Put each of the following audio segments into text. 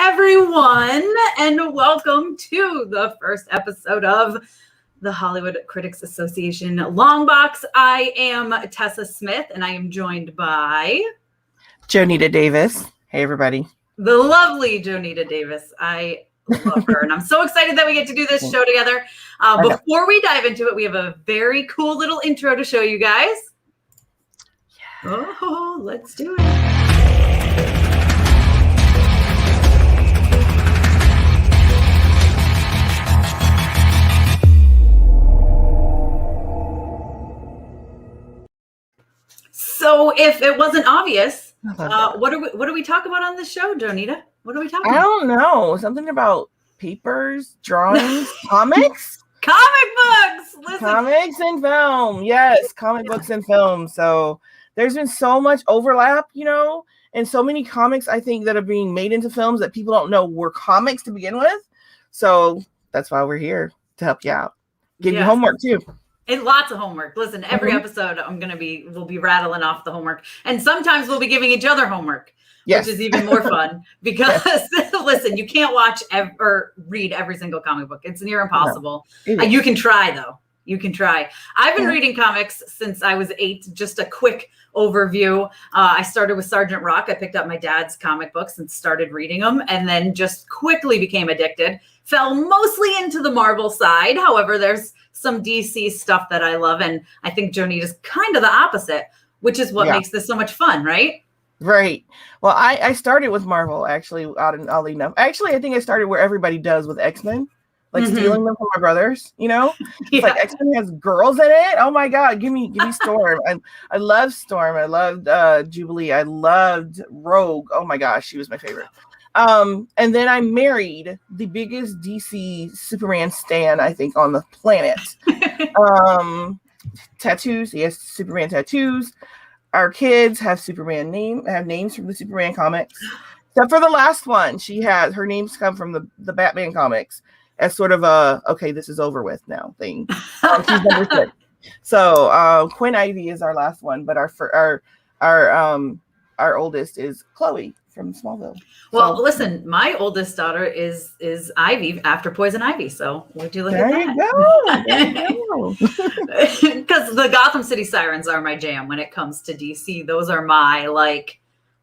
everyone, and welcome to the first episode of the Hollywood Critics Association Longbox. I am Tessa Smith, and I am joined by Jonita Davis. Hey, everybody. The lovely Jonita Davis. I love her, and I'm so excited that we get to do this show together. Before we dive into it, we have a very cool little intro to show you guys. Oh, let's do it. So, if it wasn't obvious, what do we talk about on this show, Jonita? What are we talking about? I don't know. Something about papers, drawings, comics? Comic books! Listen. Comics and film. Yes, comic books and film. So there's been so much overlap, and so many comics, I think, that are being made into films that people don't know were comics to begin with. So that's why we're here, to help you out. Give you homework, too. And lots of homework. Listen, every episode we'll be rattling off the homework. And sometimes we'll be giving each other homework, which is even more fun because listen, you can't watch or read every single comic book. It's near impossible. No, you can try though. You can try. I've been reading comics since I was 8. Just a quick overview. I started with Sergeant Rock. I picked up my dad's comic books and started reading them, and then just quickly became addicted. Fell mostly into the Marvel side. However, there's some DC stuff that I love, and I think Jonita's kind of the opposite, which is what makes this so much fun, right? Right. Well, I started with Marvel, actually, oddly enough. Actually, I think I started where everybody does with X-Men. Like stealing them from my brothers, It's like X-Men has girls in it. Oh my God, give me Storm. I love Storm. I loved Jubilee. I loved Rogue. Oh my gosh, she was my favorite. And then I married the biggest DC Superman stan, I think, on the planet. Tattoos. He has Superman tattoos. Our kids have names from the Superman comics. Except for the last one. Her names come from the Batman comics. As sort of a this is over with now thing. She's understood. So Quinn Ivy is our last one, but our oldest is Chloe from Smallville. Well, listen, my oldest daughter is Ivy after Poison Ivy. So would you look at that? There you go. Because the Gotham City Sirens are my jam when it comes to DC. Those are my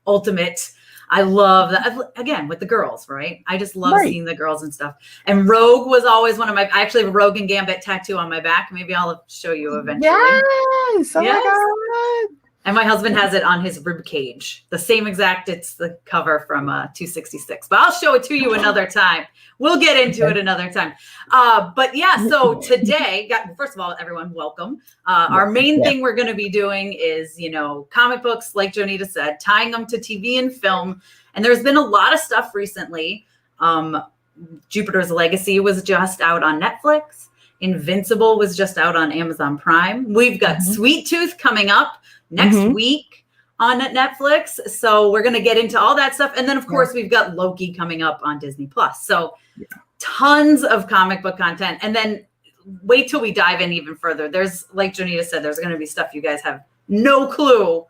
ultimate. I love that. Again, with the girls, right? I just love seeing the girls and stuff. And Rogue was always one of my, I actually have a Rogue and Gambit tattoo on my back. Maybe I'll show you eventually. Yes! Oh my God. And my husband has it on his rib cage. The same exact, it's the cover from 266. But I'll show it to you another time. We'll get into it another time. But yeah, so today, first of all, everyone, welcome. Our main thing we're going to be doing is, comic books, like Jonita said, tying them to TV and film. And there's been a lot of stuff recently. Jupiter's Legacy was just out on Netflix. Invincible was just out on Amazon Prime. We've got Sweet Tooth coming up next week on Netflix. So we're going to get into all that stuff. And then, of course, we've got Loki coming up on Disney Plus. So tons of comic book content. And then wait till we dive in even further. There's, like Jonita said, there's going to be stuff you guys have no clue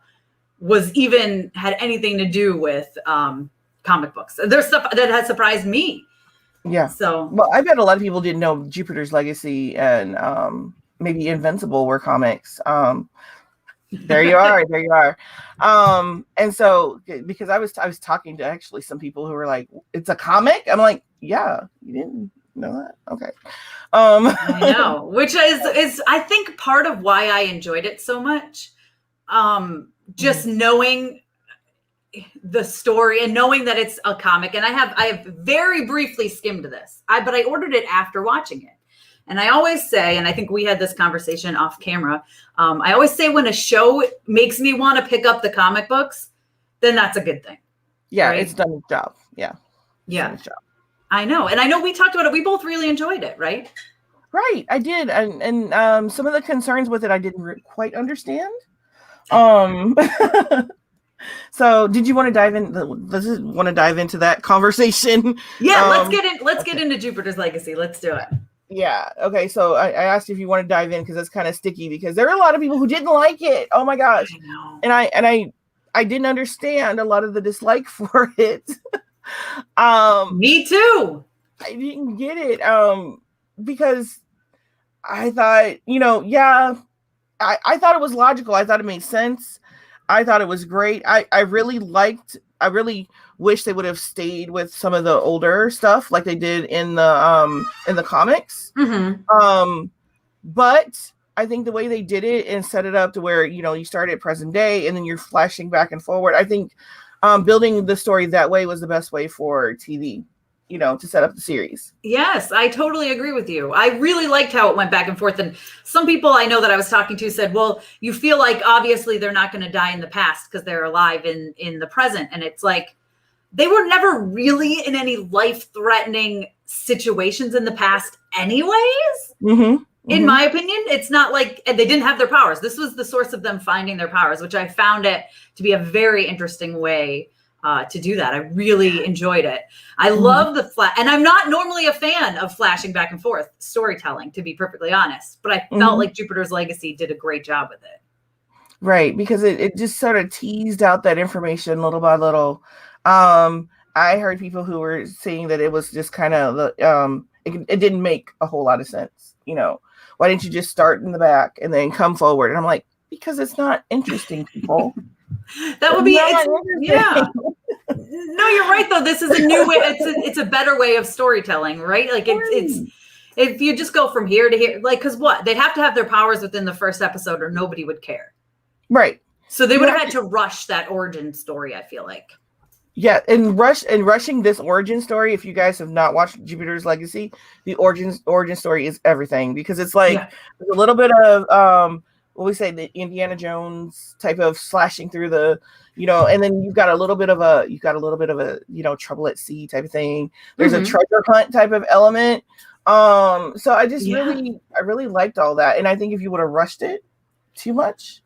had anything to do with comic books. There's stuff that has surprised me. Yeah. So, well, I bet a lot of people didn't know Jupiter's Legacy and maybe Invincible were comics. There you are. And so because I was talking to actually some people who were like, it's a comic. I'm like, yeah, you didn't know that? Okay. I know, which is I think part of why I enjoyed it so much. Just knowing the story and knowing that it's a comic. And I have very briefly skimmed this, but I ordered it after watching it. And I always say, and I think we had this conversation off camera, I always say when a show makes me want to pick up the comic books, then that's a good thing. Yeah, right? It's done its job. Yeah. Yeah. I know. And I know we talked about it. We both really enjoyed it, right? Right. I did. And some of the concerns with it, I didn't quite understand. So did you want to dive into that conversation? Yeah, let's get into Jupiter's Legacy. Let's do it. Yeah. Okay. So I asked if you want to dive in because that's kind of sticky because there are a lot of people who didn't like it. Oh my gosh. I know. And I didn't understand a lot of the dislike for it. Me too. I didn't get it because I thought, yeah, I thought it was logical. I thought it made sense. I thought it was great. I really wish they would have stayed with some of the older stuff like they did in the comics. Mm-hmm. But I think the way they did it and set it up to where, you start at present day and then you're flashing back and forward. I think building the story that way was the best way for TV, to set up the series. Yes, I totally agree with you. I really liked how it went back and forth. And some people I know that I was talking to said, well, you feel like obviously they're not going to die in the past because they're alive in the present. And it's like, they were never really in any life-threatening situations in the past anyways. Mm-hmm. In my opinion, it's not like, and they didn't have their powers. This was the source of them finding their powers, which I found it to be a very interesting way to do that. I really enjoyed it. I love the and I'm not normally a fan of flashing back and forth storytelling, to be perfectly honest, but I felt like Jupiter's Legacy did a great job with it. Right, because it just sort of teased out that information little by little. I heard people who were saying that it was just kind of it didn't make a whole lot of sense. Why didn't you just start in the back and then come forward? And I'm like, because it's not interesting, people. That would be yeah. No, you're right though. This is a new way. It's a better way of storytelling, right? Like it's if you just go from here to here, like, because what, they'd have to have their powers within the first episode or nobody would care. Right. So they would have had to rush that origin story, I feel like. Yeah, and rushing this origin story, if you guys have not watched Jupiter's Legacy, the origin story is everything, because it's like there's a little bit of what we say, the Indiana Jones type of slashing through the, and then you've got a little bit of a trouble at sea type of thing. There's a treasure hunt type of element. So I just really liked all that, and I think if you would have rushed it too much,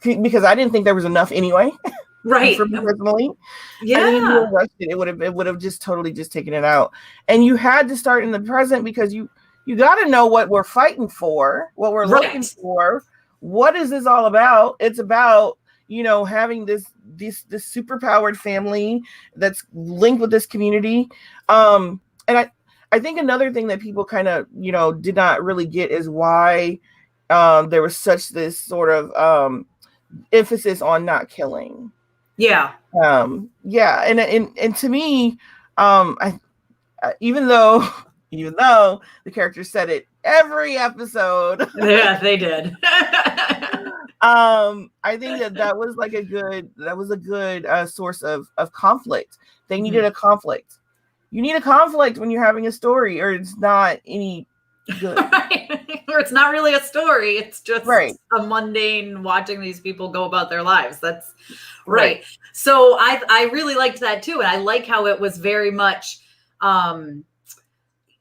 because I didn't think there was enough anyway. Right. For me personally. Yeah. I think if you would have rushed it, it would have just totally just taken it out. And you had to start in the present because you got to know what we're fighting for, what we're looking for. What is this all about? It's about, having this super powered family that's linked with this community. And I think another thing that people kind of, did not really get is why there was such this sort of emphasis on not killing. Yeah. And to me, even though the characters said it every episode. Yeah, they did. I think that was like a good source of conflict. They needed a conflict. You need a conflict when you're having a story, or it's not any good. Right. Or it's not really a story. It's just a mundane watching these people go about their lives. That's right. So I really liked that too. And I like how it was very much, I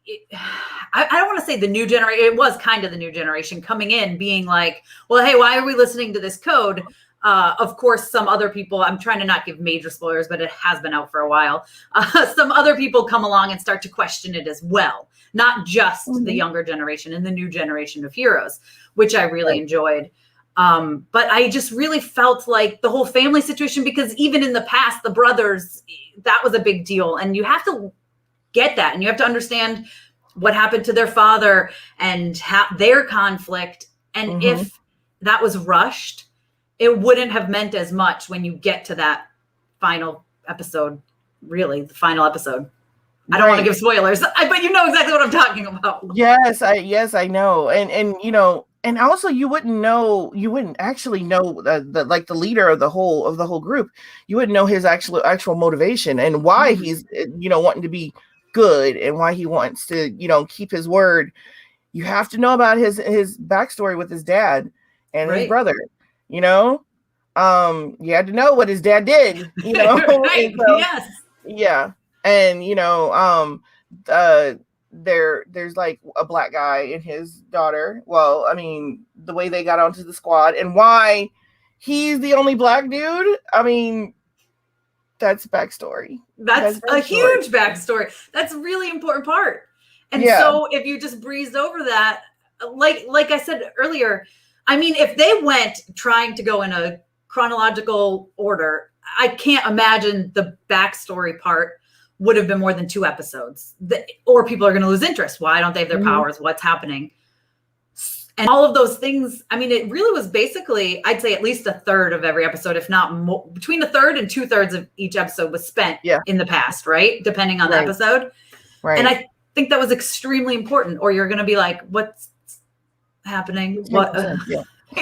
don't want to say the new generation. It was kind of the new generation coming in being like, well, hey, why are we listening to this code? Of course, some other people, I'm trying to not give major spoilers, but it has been out for a while. Some other people come along and start to question it as well. Not just the younger generation and the new generation of heroes, which I really enjoyed. But I just really felt like the whole family situation, because even in the past, the brothers, that was a big deal. And you have to get that. And you have to understand what happened to their father and their conflict. And if that was rushed, it wouldn't have meant as much when you get to that final episode, really, the final episode. I don't want to give spoilers, but you know exactly what I'm talking about. Yes, I know. And also you wouldn't actually know the leader of the whole group. You wouldn't know his actual motivation and why he's wanting to be good and why he wants to keep his word. You have to know about his backstory with his dad and his brother. You had to know what his dad did. Yes. Yeah. And there's like a black guy and his daughter. Well, I mean, the way they got onto the squad and why he's the only black dude. I mean, that's backstory. That's a huge backstory. That's a really important part. And so if you just breezed over that, like I said earlier, I mean, if they went trying to go in a chronological order, I can't imagine the backstory part would have been more than 2 episodes. Or people are going to lose interest. Why don't they have their powers? What's happening? And all of those things, I mean, it really was basically, I'd say at least a third of every episode, if not more, between a third and 2/3 of each episode was spent in the past, right? Depending on the episode. Right. And I think that was extremely important, or you're going to be like, what's happening? What? Well, and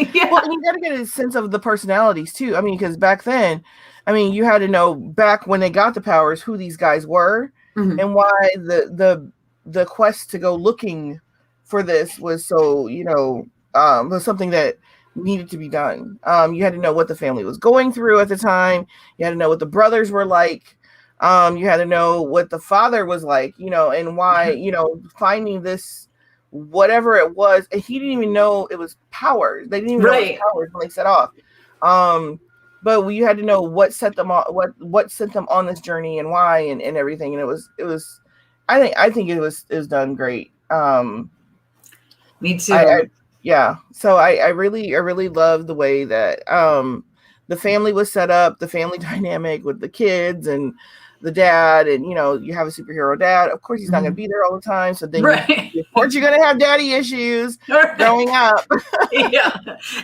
you got to get a sense of the personalities too. I mean, because back then, I mean, you had to know back when they got the powers, who these guys were and why the quest to go looking for this was so, was something that needed to be done. You had to know what the family was going through at the time. You had to know what the brothers were like. You had to know what the father was like, and why, finding this, whatever it was. And he didn't even know it was powers. They didn't even know it was powers when they set off. But you had to know what set them on, what sent them on this journey and why and everything. And it was, I think it was done great. Me too. So I really love the way that the family was set up, the family dynamic with the kids and the dad, and you have a superhero dad. Of course, he's not going to be there all the time. So then, of course, you're going to have daddy issues growing up.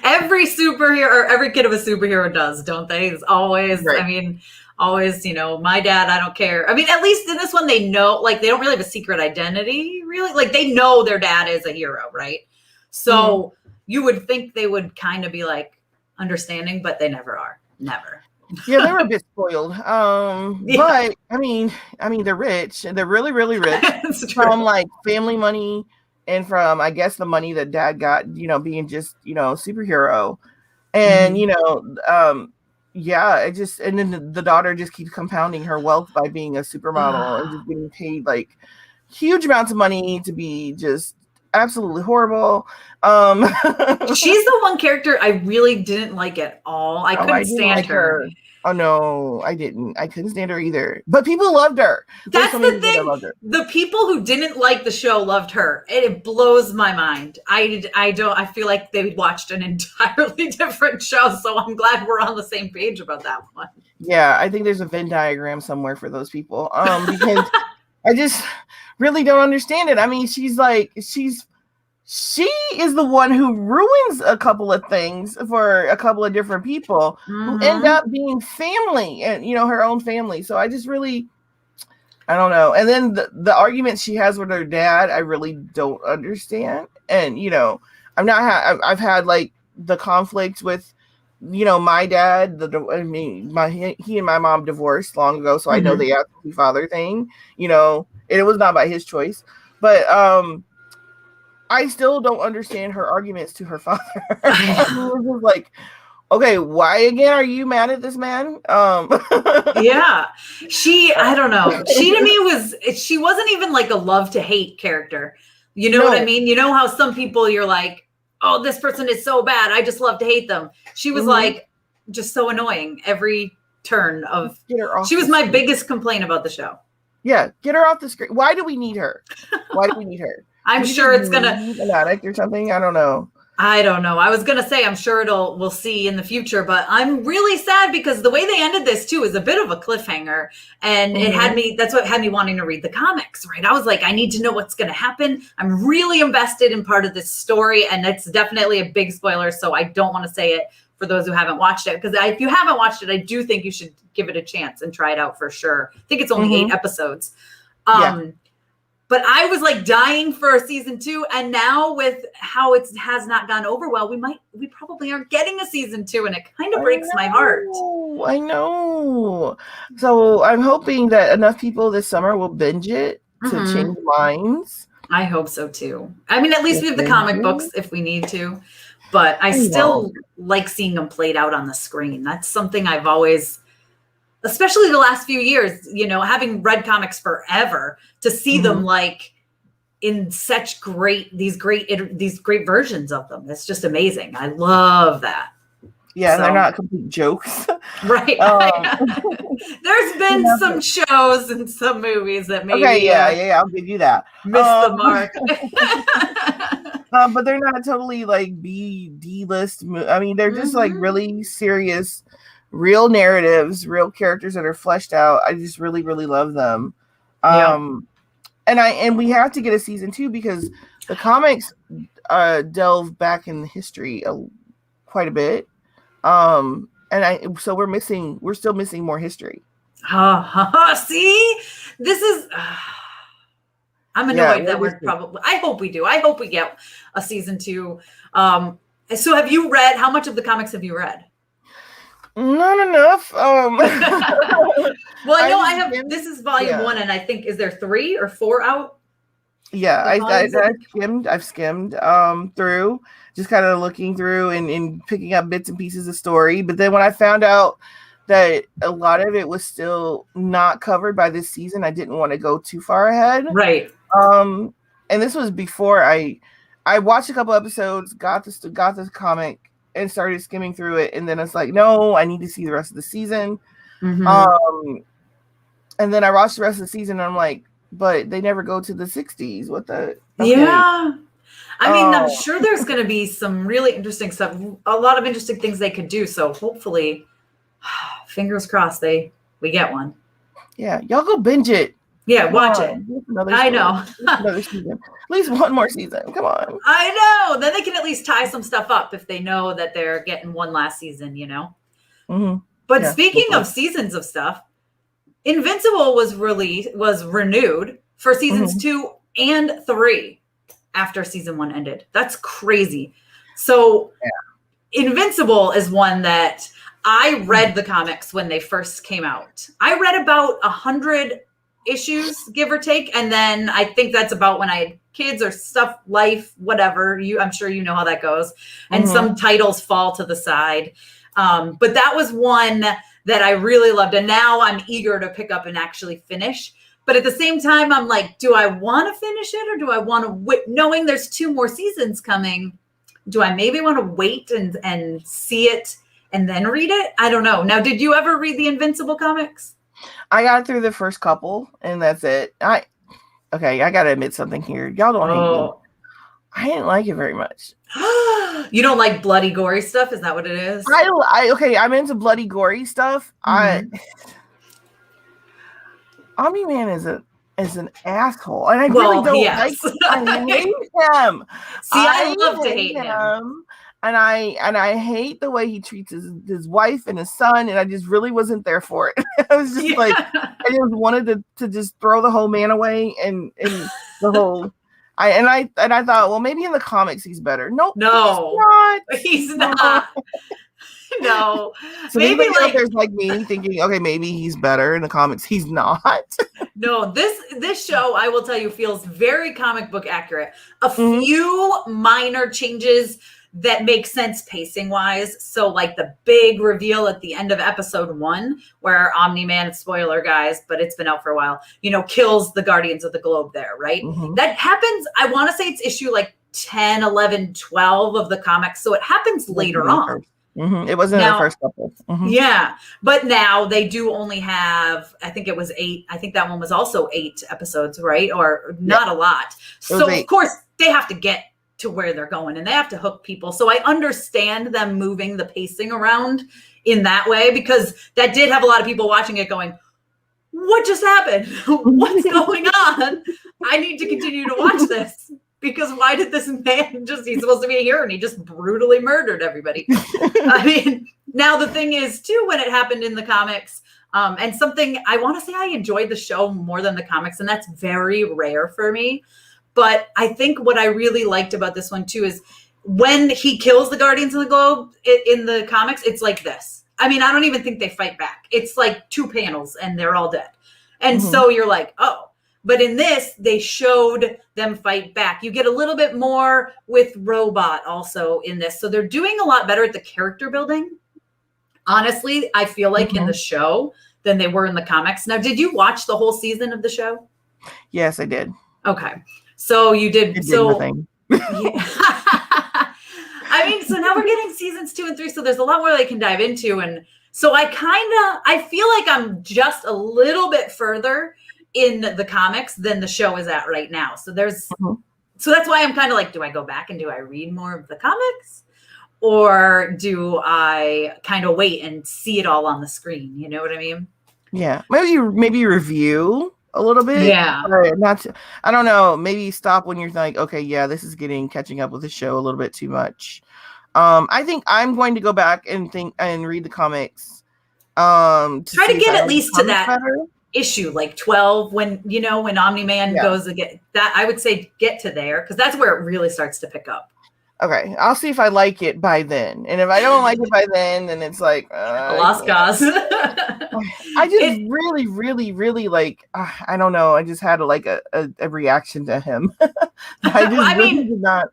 Every superhero or every kid of a superhero does, don't they? It's always, I mean, always, my dad, I don't care. I mean, at least in this one, they know, like, they don't really have a secret identity, really. Like, they know their dad is a hero, right? So you would think they would kind of be, like, understanding, but they never are. Never. Yeah, they were a bit spoiled. But, I mean, they're rich. And they're really, really rich. From, like, family money and from, I guess, the money that dad got, being just, superhero. And, it just, and then the daughter just keeps compounding her wealth by being a supermodel and just getting paid like huge amounts of money to be just absolutely horrible. She's the one character I really didn't like at all. I couldn't stand her. Oh no, I didn't. I couldn't stand her either. But people loved her. That's the thing. The people who didn't like the show loved her. It blows my mind. I feel like they watched an entirely different show. So I'm glad we're on the same page about that one. Yeah, I think there's a Venn diagram somewhere for those people. Because I just really don't understand it. I mean, she is the one who ruins a couple of things for a couple of different people who end up being family and, her own family. So I just really, I don't know. And then the arguments she has with her dad, I really don't understand. And, I've had like the conflict with, my dad, he and my mom divorced long ago. So I know the absentee father thing, and it was not by his choice, but, I still don't understand her arguments to her father. It was like, okay, why again are you mad at this man? I don't know. She to me she wasn't even like a love to hate character. You know what I mean? You know how some people you're like, oh, this person is so bad, I just love to hate them. She was like just so annoying every turn of. She was my biggest complaint about the show. Yeah, get her off the screen. Why do we need her? I'm sure it's gonna an addict or something. I don't know. I was gonna say I'm sure we'll see in the future, but I'm really sad because the way they ended this too is a bit of a cliffhanger, and that's what had me wanting to read the comics. Right? I was like, I need to know what's gonna happen. I'm really invested in part of this story, and it's definitely a big spoiler, so I don't want to say it for those who haven't watched it, because if you haven't watched it, I do think you should give it a chance and try it out for sure. I think it's only 8 episodes. But I was like dying for a season 2, and now with how it has not gone over well, we probably aren't getting a season 2, and it kind of breaks my heart. I know. So I'm hoping that enough people this summer will binge it to change minds. I hope so too. I mean, at least we have the comic books if we need to, but I still like seeing them played out on the screen. That's something I've always, especially the last few years, having read comics forever, to see them like in such these great versions of them. It's just amazing. I love that. Yeah, they're not complete jokes. Right. There's been some shows and some movies that maybe I'll give you that. Missed the mark. But they're not totally like D-list. I mean, they're just like really serious, real narratives, real characters that are fleshed out. I just really, really love them. And we have to get a season 2 because the comics delve back in history quite a bit. So we're still missing more history. See, this is. I'm annoyed that we're probably. I hope we do. I hope we get a season 2. So have you read? How much of the comics have you read? Not enough. Well, I know I have. This is volume 1, and I think is there 3 or 4 out? Yeah, I've skimmed through, just kind of looking through and picking up bits and pieces of story. But then when I found out that a lot of it was still not covered by this season, I didn't want to go too far ahead. Right. And this was before I watched a couple episodes, got this comic, and started skimming through it, and then it's like, no, I need to see the rest of the season. And then I watched the rest of the season, and I'm like, but they never go to the 60s. What the? Okay. Yeah. I mean, I'm sure there's going to be some really interesting stuff, a lot of interesting things they could do. So hopefully, fingers crossed, we get one. Yeah, y'all go binge it. Yeah, watch it. I know. Another season. At least one more season. Come on. I know. Then they can at least tie some stuff up if they know that they're getting one last season, you know? But speaking of seasons of stuff, Invincible was renewed for seasons 2 and 3 after season 1 ended. That's crazy. So Invincible is one that I read the comics when they first came out. I read about 100 issues, give or take. And then I think that's about when I had kids or stuff, life, whatever. I'm sure you know how that goes. And some titles fall to the side. But that was one that I really loved. And now I'm eager to pick up and actually finish. But at the same time, I'm like, do I want to finish it, or do I want to wait? Knowing there's 2 more seasons coming, do I maybe want to wait and see it and then read it? I don't know. Now, did you ever read the Invincible comics? I got through the first couple, and that's it. I gotta admit something here. Y'all don't hate me. I didn't like it very much. You don't like bloody, gory stuff? Is that what it is? I'm into bloody, gory stuff. Omni-Man is an asshole, and I really don't like him. I hate him. See, I love to hate him. And I hate the way he treats his wife and his son, and I just really wasn't there for it. I was just like, I just wanted to just throw the whole man away, and the whole. I thought, well, maybe in the comics he's better. Nope, no, he's not. No, so maybe like there's like me thinking, okay, maybe he's better in the comics. He's not. No, this show, I will tell you, feels very comic book accurate. A few minor changes that make sense pacing wise. So like the big reveal at the end of episode 1, where Omni-Man, spoiler guys, but it's been out for a while, kills the Guardians of the Globe there, right? That happens. I want to say it's issue like 10, 11, 12 of the comics. So it happens later on. It wasn't in the first couple. Yeah. But now they do only have, I think it was 8. I think that one was also 8 episodes, right? Or not a lot. So of course they have to get to where they're going, and they have to hook people. So I understand them moving the pacing around in that way, because that did have a lot of people watching it going, what just happened? What's going on? I need to continue to watch this, because why did this man he's supposed to be a hero and he just brutally murdered everybody. I mean, now the thing is too, when it happened in the comics, and something I want to say, I enjoyed the show more than the comics, and that's very rare for me. But I think what I really liked about this one too is when he kills the Guardians of the Globe in the comics, it's like this. I mean, I don't even think they fight back. It's like 2 panels and they're all dead. And so you're like, oh. But in this, they showed them fight back. You get a little bit more with Robot also in this. So they're doing a lot better at the character building. Honestly, I feel like in the show than they were in the comics. Now, did you watch the whole season of the show? Yes, I did. Okay. So you did. Nothing. Yeah. I mean, so now we're getting seasons 2 and 3. So there's a lot more they can dive into. And so I feel like I'm just a little bit further in the comics than the show is at right now. So so that's why I'm kind of like, do I go back and do I read more of the comics, or do I kind of wait and see it all on the screen? You know what I mean? Yeah. Maybe review a little bit. Yeah. But not to, I don't know, maybe stop when you're like, okay, yeah, this is catching up with the show a little bit too much. I think I'm going to go back and read the comics. To Try see to if get I at like the least to comics that better. issue, like 12, when Omni-Man goes again. That I would say get to there, because that's where it really starts to pick up. Okay, I'll see if I like it by then, and if I don't like it by then it's like A lost cause. I just really, really, really like. I don't know. I just had like a reaction to him. I just did not.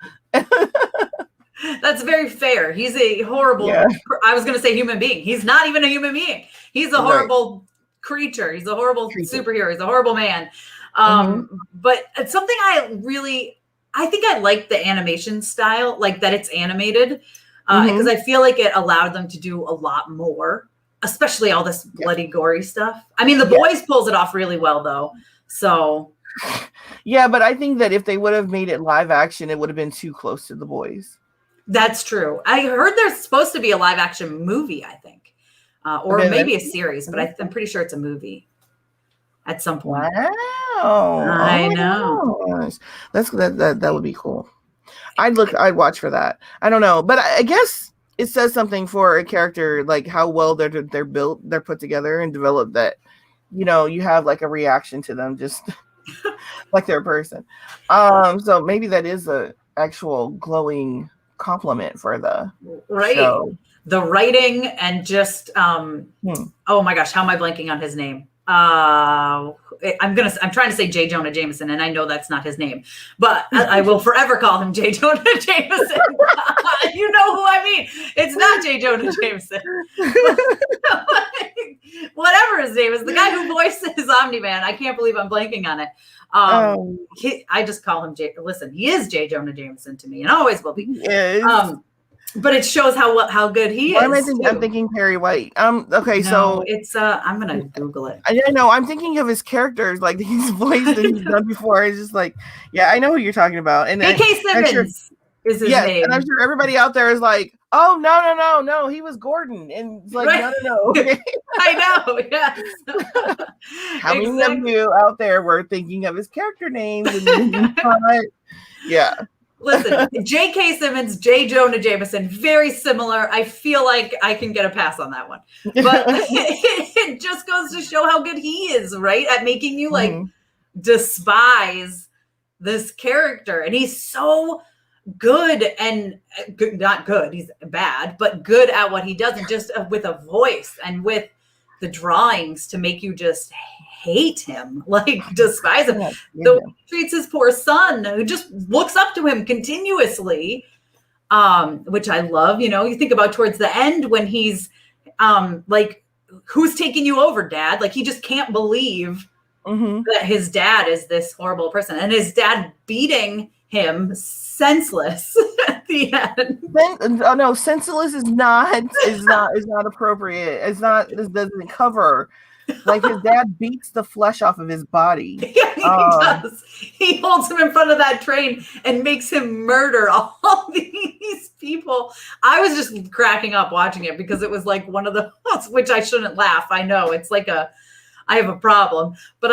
That's very fair. He's a horrible. Yeah. I was going to say human being. He's not even a human being. He's a horrible creature. He's a horrible superhero. He's a horrible man. But it's something I think I like the animation style, like that it's animated, because I feel like it allowed them to do a lot more, especially all this bloody, gory stuff. I mean, The Boys pulls it off really well, though. So. Yeah, but I think that if they would have made it live action, it would have been too close to The Boys. That's true. I heard there's supposed to be a live action movie, I think, or maybe a series, but I'm pretty sure it's a movie at some point. Wow. I know. Gosh. That would be cool. I'd watch for that. I don't know, but I guess it says something for a character, like how well they're built, they're put together and developed, that you have like a reaction to them, just like they're a person. So maybe that is a actual glowing compliment for the show. The writing and just oh my gosh, how am I blanking on his name? I'm trying to say J. Jonah Jameson, and I know that's not his name, but I will forever call him J. Jonah Jameson. You know who I mean. It's not J. Jonah Jameson. Whatever his name is, the guy who voices Omni-Man. I can't believe I'm blanking on it. I just call him listen, he is J. Jonah Jameson to me, and always will be. Yes. But it shows how good he is. I'm thinking Perry White. Okay, no, so it's I'm gonna Google it. I know. I'm thinking of his characters, like he's voiced and he's done before. It's just like, yeah, I know who you're talking about. And A.K. Simmons is his name. And I'm sure everybody out there is like, oh no, he was Gordon, and it's like, no. I know. Yes. How many of you out there were thinking of his character names? And yeah. Listen, J.K. Simmons, J. Jonah Jameson, very similar. I feel like I can get a pass on that one. But it just goes to show how good he is, right? At making you like despise this character. And he's so good, and not good, he's bad, but good at what he does, and just with a voice and with the drawings to make you just hate him, like despise him. The way he treats his poor son, who just looks up to him continuously, which I love. You think about towards the end when he's like, who's taking you over, Dad? Like, he just can't believe that his dad is this horrible person, and his dad beating him senseless at the end. No, senseless is not appropriate. This doesn't cover. Like, his dad beats the flesh off of his body. Yeah, he does. He holds him in front of that train and makes him murder all these people. I was just cracking up watching it, because it was like one of the, which I shouldn't laugh. I know it's like I have a problem, but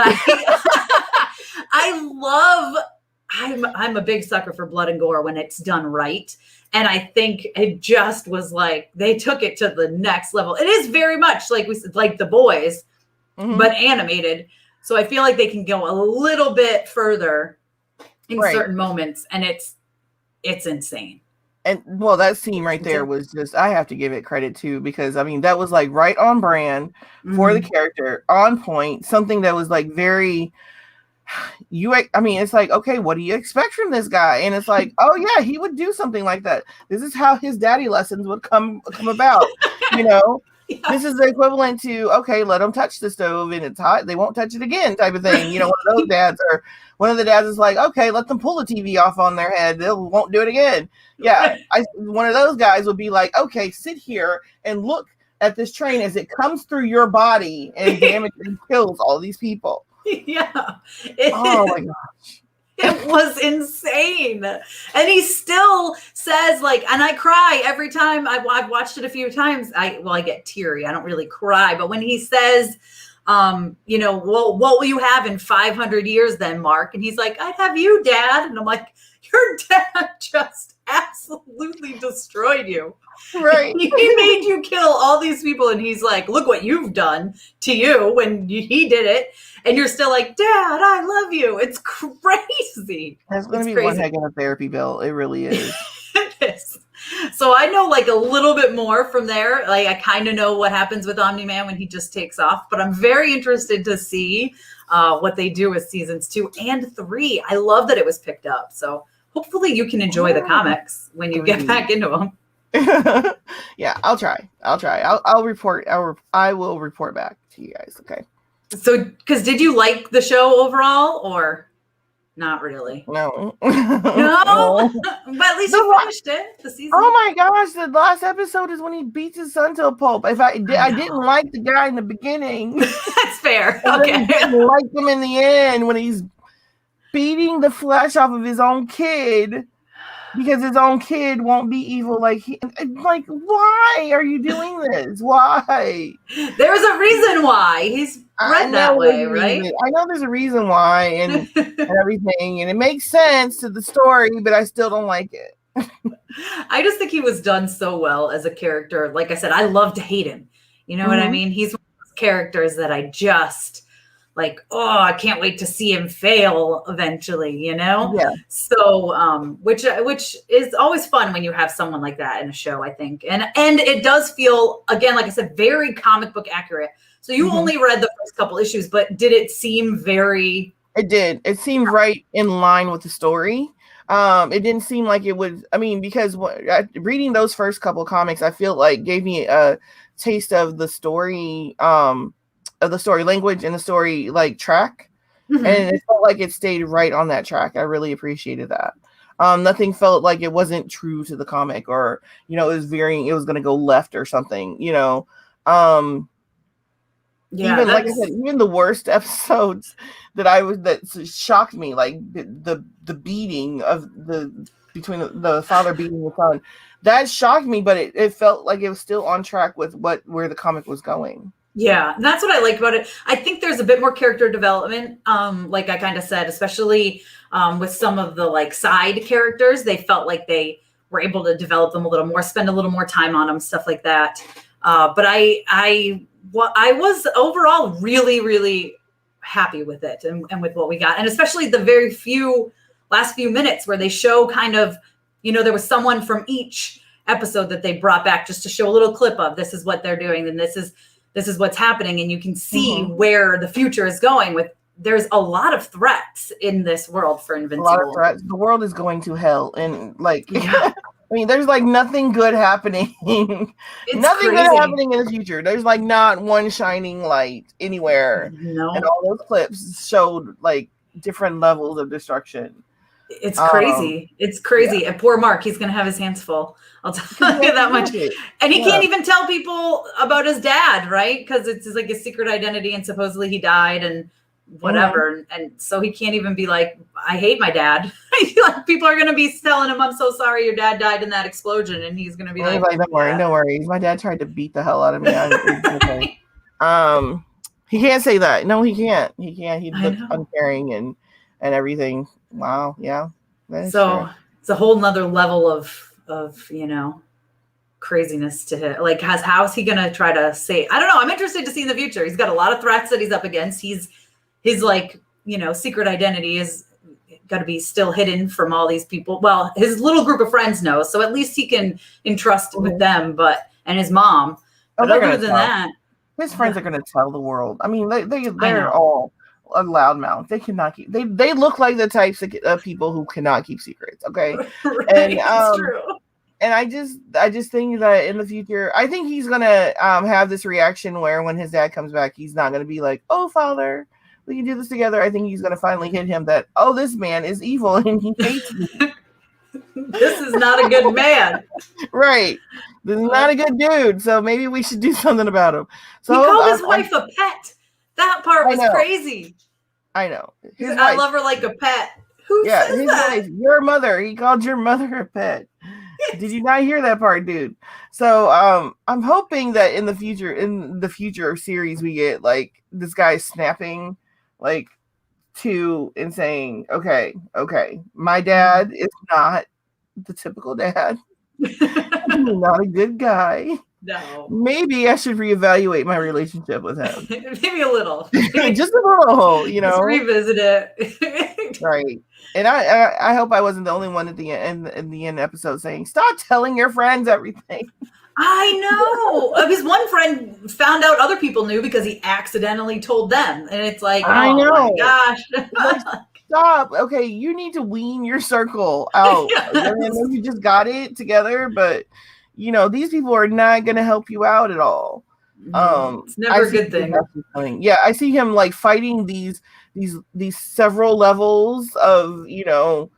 I'm a big sucker for blood and gore when it's done right. And I think it just was like, they took it to the next level. It is very much like we said, like The Boys, but animated. So I feel like they can go a little bit further in certain moments, and it's insane. And well, that scene right there was just, I have to give it credit too, because I mean, that was like right on brand for the character, on point, something that was like very, it's like, okay, what do you expect from this guy? And it's like, oh yeah, he would do something like that. This is how his daddy lessons would come about, Yeah. This is the equivalent to, okay, let them touch the stove and it's hot, they won't touch it again type of thing. One of those dads, or one of the dads is like, okay, let them pull the TV off on their head, they won't do it again. Yeah, one of those guys would be like, okay, sit here and look at this train as it comes through your body and damages and kills all these people. Yeah. Oh my gosh. It was insane. And he still says, like, and I cry every time. I've watched it a few times. I get teary. I don't really cry. But when he says, well, what will you have in 500 years then, Mark? And he's like, I'd have you, Dad. And I'm like, your dad just absolutely destroyed you. Right. He made you kill all these people. And he's like, look what you've done to you when he did it. And you're still like, Dad, I love you. It's crazy. That's going to be one heck of a therapy bill. It really is. It is. So I know like a little bit more from there. Like I kind of know what happens with Omni-Man when he just takes off, but I'm very interested to see what they do with seasons 2 and 3. I love that it was picked up. So hopefully you can enjoy the comics when you get back into them. Yeah, I'll try. I'll report. I will report back to you guys. Okay. So, because did you like the show overall or not really? No. No? But at least you finished it, the season. Oh my gosh, the last episode is when he beats his son to a pulp. If I didn't like the guy in the beginning. That's fair. Okay. I didn't like him in the end when he's beating the flesh off of his own kid. Because his own kid won't be evil like why are you doing this? Why? There's a reason why. He's bred that way, right? I know there's a reason why and everything, and it makes sense to the story, but I still don't like it. I just think he was done so well as a character. Like I said, I love to hate him. You know what I mean? He's one of those characters that I just like, oh, I can't wait to see him fail eventually, you know? Yeah. So, which is always fun when you have someone like that in a show, I think. And it does feel, again, like I said, very comic book accurate. So you only read the first couple issues, but did it seem very... It did. It seemed right in line with the story. It didn't seem like it would, because reading those first couple comics, I feel like gave me a taste of the story, of the story language and the story like track, and it felt like it stayed right on that track. I really appreciated that. Nothing felt like it wasn't true to the comic, or it was veering, it was going to go left or something, even like I said, even the worst episodes that shocked me, like the beating of between the father beating the son, that shocked me, but it felt like it was still on track with where the comic was going. Yeah, and that's what I liked about it. I think there's a bit more character development, like I kind of said, especially with some of the like side characters. They felt like they were able to develop them a little more, spend a little more time on them, stuff like that. But I was overall really, really happy with it and with what we got, and especially the very last few minutes where they show kind of, there was someone from each episode that they brought back just to show a little clip of this is what they're doing, and this is what's happening, and you can see where the future is going with. There's a lot of threats in this world for Invincible. A lot of threats. The world is going to hell, and there's like nothing good happening. Nothing good happening in the future. There's like not one shining light anywhere. No. And all those clips showed like different levels of destruction. It's crazy. It's crazy. Yeah. And poor Mark, he's going to have his hands full. I'll tell you that much. And he can't even tell people about his dad, right? Because it's like a secret identity, and supposedly he died and whatever. And so he can't even be like, I hate my dad. Like, people are going to be telling him, I'm so sorry your dad died in that explosion. And he's going to be like, don't worry. My dad tried to beat the hell out of me. Okay. He can't say that. No, he can't. He looks uncaring and everything. Wow. Yeah. So it's a whole nother level of craziness to him. Like, how's he gonna try to say? I don't know. I'm interested to see in the future. He's got a lot of threats that he's up against. His secret identity is got to be still hidden from all these people. Well, his little group of friends knows, so at least he can entrust with them. And his mom. But other than that, his friends are gonna tell the world. They're all a loudmouth. They cannot keep. They look like the types of people who cannot keep secrets. Okay, right, and it's true. And I just think that in the future, I think he's gonna have this reaction where when his dad comes back, he's not gonna be like, "Oh, father, we can do this together." I think he's gonna finally hit him that, "Oh, this man is evil and he hates me. This is not a good man." Right. This is not a good dude. So maybe we should do something about him. So he called his wife a pet. That part was crazy. I know. I love her like a pet. Who says his that? wife, your mother. He called your mother a pet. Did you not hear that part, dude? So I'm hoping that in the future series we get like this guy snapping like to and saying, okay, my dad is not the typical dad. He's not a good guy. No. Maybe I should reevaluate my relationship with him. Maybe a little. Just a little, you know. Just revisit it. Right. And I hope I wasn't the only one at the end episode saying, stop telling your friends everything. I know. His one friend found out other people knew because he accidentally told them. And it's like, I know. My gosh. Stop. Okay, you need to wean your circle out. Yes. I know you just got it together, but you know, these people are not going to help you out at all. It's never a good thing. Yeah, I see him like fighting these several levels of, you know,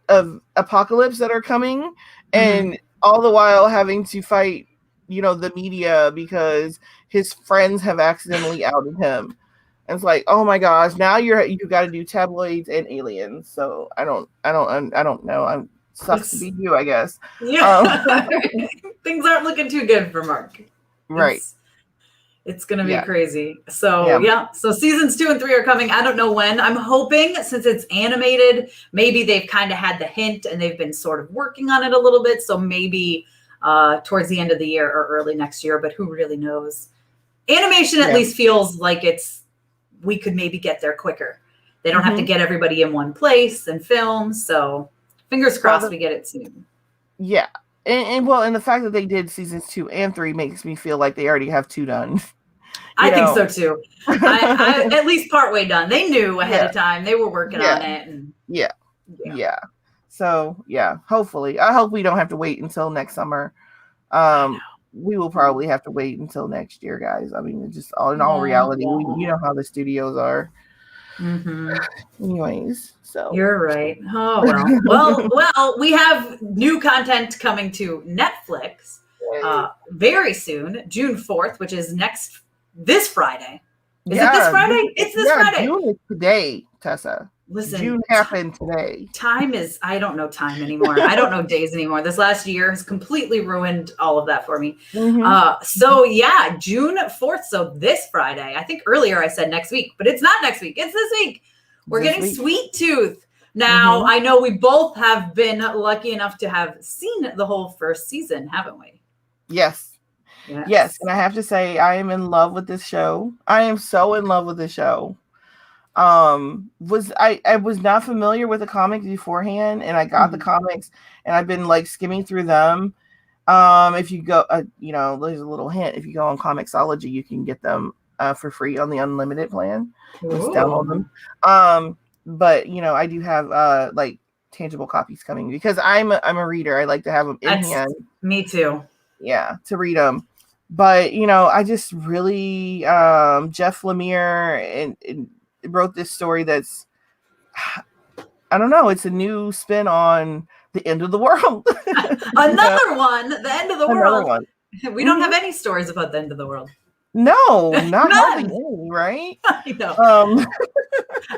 of apocalypse that are coming, and all the while having to fight, you know, the media because his friends have accidentally outed him. And it's like, oh my gosh, now you got to do tabloids and aliens. So I don't know. Sucks to be you, I guess. Yeah. Things aren't looking too good for Mark. Right. It's going to be crazy. So, So seasons 2 and 3 are coming. I don't know when. I'm hoping since it's animated, maybe they've kind of had the hint and they've been sort of working on it a little bit. So maybe towards the end of the year or early next year, but who really knows? Animation at least feels like we could maybe get there quicker. They don't have to get everybody in one place and film. So fingers crossed we get it soon. Yeah. And the fact that they did seasons 2 and 3 makes me feel like they already have 2 done. I think so too. I at least partway done. They knew ahead of time. They were working on it. And yeah. So hopefully, I hope we don't have to wait until next summer. We will probably have to wait until next year, guys. I mean, just in all reality, you know how the studios are. Anyways, so you're right. Oh well, we have new content coming to Netflix very soon, June 4th, which is this Friday. Is it this Friday? It's this Friday. June is today, Tessa. Listen, June happened today. I don't know time anymore. I don't know days anymore. This last year has completely ruined all of that for me. So June 4th. So this Friday. I think earlier I said next week, but it's not next week. It's this week. We're getting Sweet Tooth. Now, I know we both have been lucky enough to have seen the whole first season, haven't we? Yes. Yes. And I have to say, I am in love with this show. I am so in love with this show. I was not familiar with the comics beforehand, and I got the comics, and I've been like skimming through them. If you go, there's a little hint. If you go on Comixology, you can get them for free on the unlimited plan. Just download them. But I do have like tangible copies coming because I'm a reader. I like to have them in hand. Me too. Yeah, to read them. But I just really Jeff Lemire and wrote this story that's, I don't know, it's a new spin on the end of the world. Another one, the end of the world. One. We don't have any stories about the end of the world. No, not hardly any, right? I know.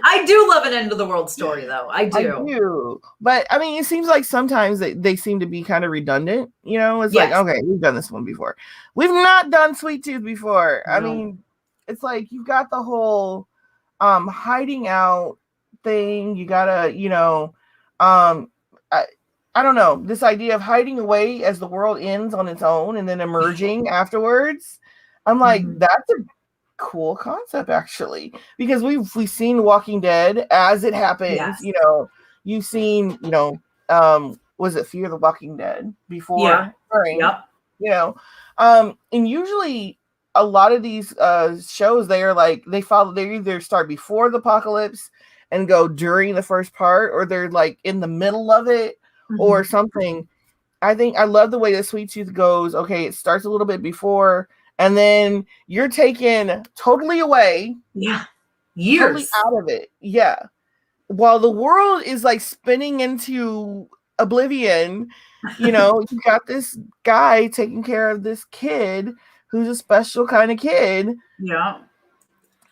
I do love an end of the world story, though. I do. But I mean, it seems like sometimes they seem to be kind of redundant. It's like, okay, we've done this one before. We've not done Sweet Tooth before. No. I mean, it's like you've got the whole hiding out thing. You gotta, I don't know, this idea of hiding away as the world ends on its own and then emerging afterwards. I'm like, that's a cool concept actually, because we've seen Walking Dead as it happens. Yes. You've seen, was it Fear the Walking Dead before? Yeah. Yep. And usually a lot of these shows, they are like, they either start before the apocalypse and go during the first part, or they're like in the middle of it or something. I think I love the way that Sweet Tooth goes. Okay, it starts a little bit before, and then you're taken totally away. Yeah. Years. Totally out of it. Yeah. While the world is like spinning into oblivion, you got this guy taking care of this kid who's a special kind of kid. Yeah.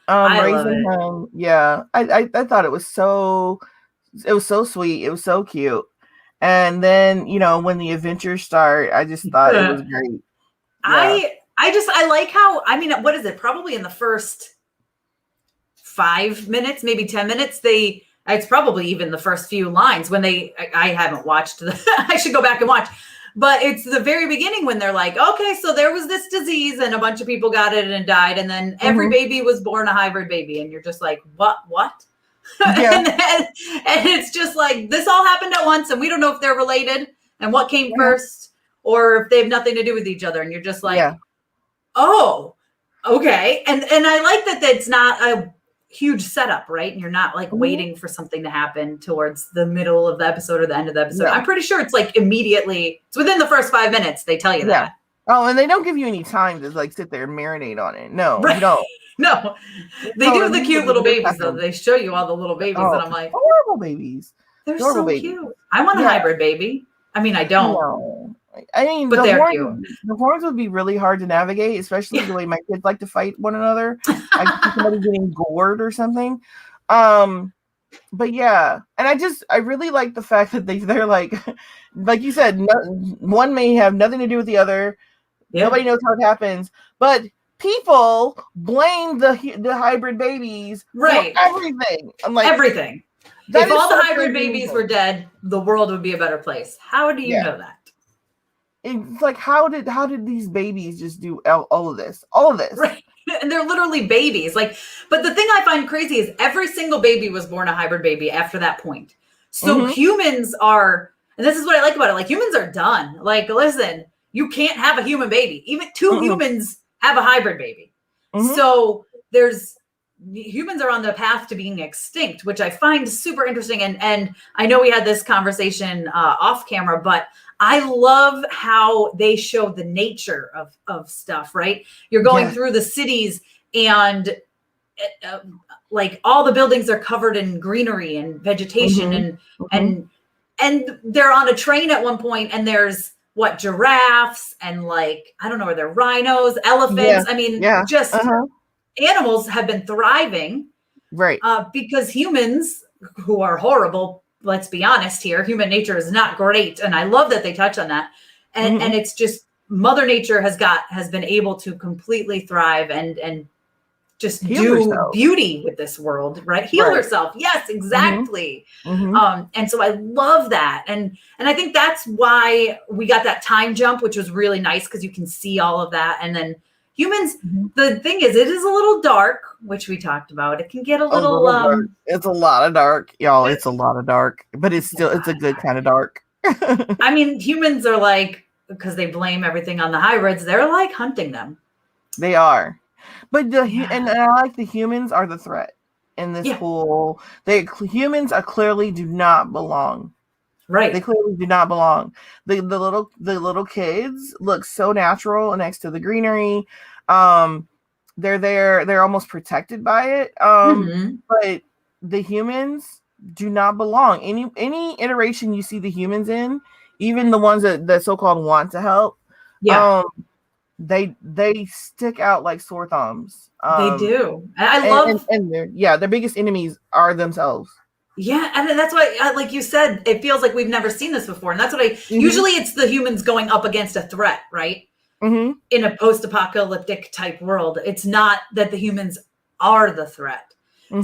Raising him. Yeah. I thought it was so sweet. It was so cute. And then, when the adventures start, I just thought it was great. Yeah. I like how, I mean, what is it? Probably in the first 5 minutes, maybe 10 minutes, it's probably even the first few lines when I haven't watched I should go back and watch, but it's the very beginning when they're like, okay, so there was this disease and a bunch of people got it and died. And then every baby was born a hybrid baby. And you're just like, what? Yeah. and it's just like, this all happened at once. And we don't know if they're related and what came first, or if they have nothing to do with each other. And you're just like, oh, okay. And I like that it's not a huge setup, right? And you're not like waiting for something to happen towards the middle of the episode or the end of the episode. I'm pretty sure it's like immediately, it's within the first 5 minutes, they tell you that. Oh, and they don't give you any time to like sit there and marinate on it. No, you don't. No, they do the cute little babies though. They show you all the little babies, and I'm like, horrible babies. They're so cute. I want a hybrid baby. I mean, I don't. No. I mean, but they're cute. The horns would be really hard to navigate, especially the way my kids like to fight one another. I can see somebody getting gored or something. But yeah, and I really like the fact that they're like you said, one may have nothing to do with the other. Yeah. Nobody knows how it happens, but people blame the hybrid babies for everything. I'm like, everything. If all the hybrid babies were dead, the world would be a better place. How do you know that? It's like, how did these babies just do all of this? All of this. Right. And they're literally babies. Like, but the thing I find crazy is every single baby was born a hybrid baby after that point. So humans are, and this is what I like about it, like humans are done. Like, listen, you can't have a human baby. Even two humans have a hybrid baby. So humans are on the path to being extinct, which I find super interesting. And I know we had this conversation off camera, but I love how they show the nature of stuff, right? You're going through the cities and like all the buildings are covered in greenery and vegetation and they're on a train at one point and there's giraffes and like, I don't know, are there rhinos, elephants? Yeah. I mean, just animals have been thriving. Right. Because humans who are horrible, let's be honest here, human nature is not great. And I love that they touch on that. And it's just Mother Nature has been able to completely thrive and just do beauty with this world, right? Heal herself. Yes, exactly. And so I love that. And I think that's why we got that time jump, which was really nice because you can see all of that. And then humans, the thing is, it is a little dark, which we talked about. It can get a little dark. It's a lot of dark, y'all. It's a lot of dark, but it's a good kind of dark. I mean, humans are like, because they blame everything on the hybrids, they're like hunting them. They are. But and I like the humans are the threat in this whole. Humans clearly do not belong. Right. They clearly do not belong. The little kids look so natural next to the greenery. They're there. They're almost protected by it. But the humans do not belong. Any iteration you see the humans in, even the ones that so-called want to help. Yeah. They stick out like sore thumbs. They do. And I love and their biggest enemies are themselves. Yeah, and that's why, like you said, it feels like we've never seen this before. And that's what usually it's the humans going up against a threat, right? In a post-apocalyptic type world. It's not that the humans are the threat.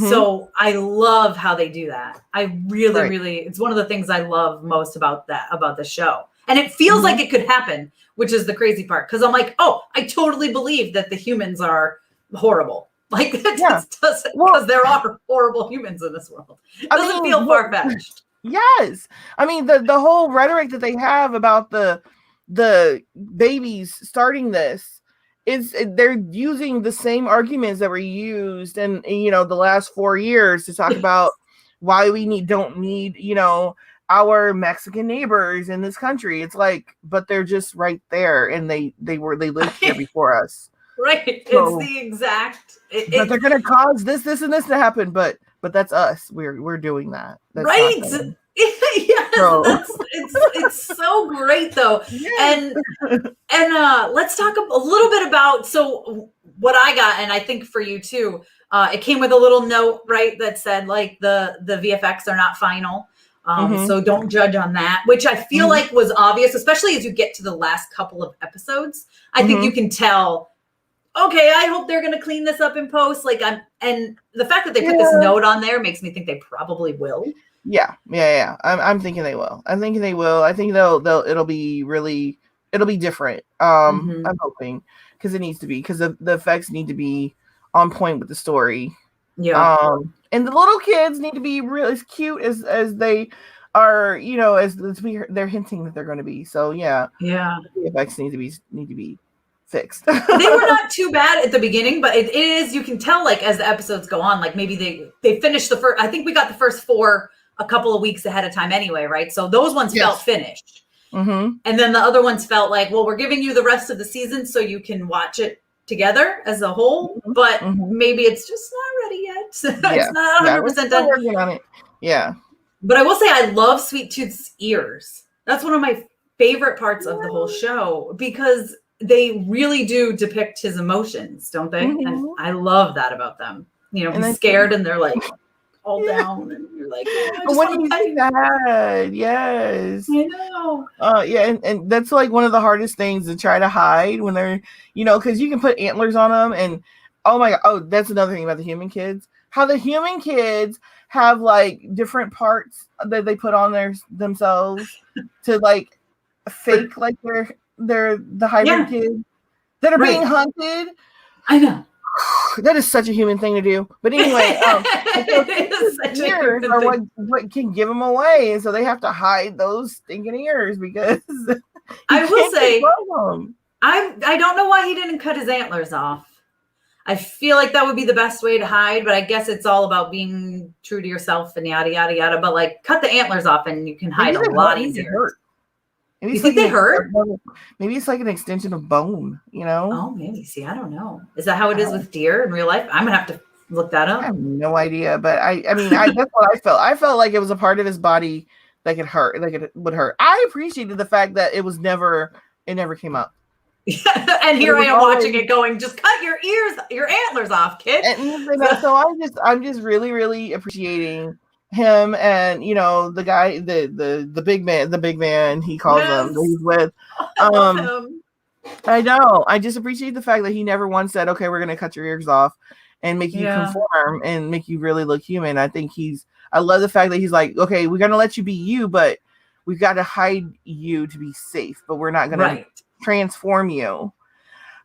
So I love how they do that. I really, really, it's one of the things I love most about the show. And it feels like it could happen, which is the crazy part. Because I'm like, oh, I totally believe that the humans are horrible. Like, that just doesn't, because there are horrible humans in this world. It doesn't feel far-fetched. Yes. I mean, the whole rhetoric that they have about the babies starting this is they're using the same arguments that were used in, the last 4 years to talk about why we don't need, our Mexican neighbors in this country. It's like, but they're just right there, and they lived here before us. Right. So, it's the exact. But they're gonna cause this, and this to happen. But that's us. We're doing that. That's right. Yes. So. It's so great though. Yes. And let's talk a little bit about what I got, and I think for you too. It came with a little note, right, that said like the VFX are not final. So don't judge on that, which I feel like was obvious, especially as you get to the last couple of episodes. I think you can tell, okay, I hope they're going to clean this up in post. And the fact that they put this note on there makes me think they probably will. Yeah. I'm thinking they will. I think it'll be different. I'm hoping, because it needs to be, because the effects need to be on point with the story. Yeah. And the little kids need to be really as cute as they are, as they're hinting that they're going to be. So yeah. The effects need to be fixed. They were not too bad at the beginning, but it is, you can tell, like, as the episodes go on, like maybe they finished the first, I think we got the first 4 a couple of weeks ahead of time anyway, right? So those ones felt finished. And then the other ones felt like, well, we're giving you the rest of the season so you can watch it together as a whole, but maybe it's just not ready yet. It's not 100% done. Working on it. Yeah. But I will say I love Sweet Tooth's ears. That's one of my favorite parts of the whole show, because they really do depict his emotions, don't they? And I love that about them. He's scared and they're like all down, and you're like, when he's sad, yes, I know. And that's like one of the hardest things to try to hide when they're, because you can put antlers on them, and oh my god, that's another thing about the human kids. How the human kids have like different parts that they put on themselves to like fake like they're the hybrid kids that are being hunted. I know. That is such a human thing to do. But anyway, ears are what can give them away, and so they have to hide those stinking ears, because I will say I don't know why he didn't cut his antlers off. I feel like that would be the best way to hide, but I guess it's all about being true to yourself and yada yada yada. But like, cut the antlers off and you can hide a lot easier. Maybe you think they hurt? Maybe it's like an extension of bone, Oh, maybe. See, I don't know. Is that how it is with deer in real life? I'm gonna have to look that up. I have no idea, but I mean, that's what I felt. I felt like it was a part of his body that could hurt, like it would hurt. I appreciated the fact that it never came up. And here I am watching it going, just cut your antlers off, kid. And so I'm just really, really appreciating him, and the guy, the big man he calls him, that he's with. I love him. I know. I just appreciate the fact that he never once said, okay, we're gonna cut your ears off and make you conform and make you really look human. I love the fact that he's like, okay, we're gonna let you be you, but we've got to hide you to be safe, but we're not gonna transform you.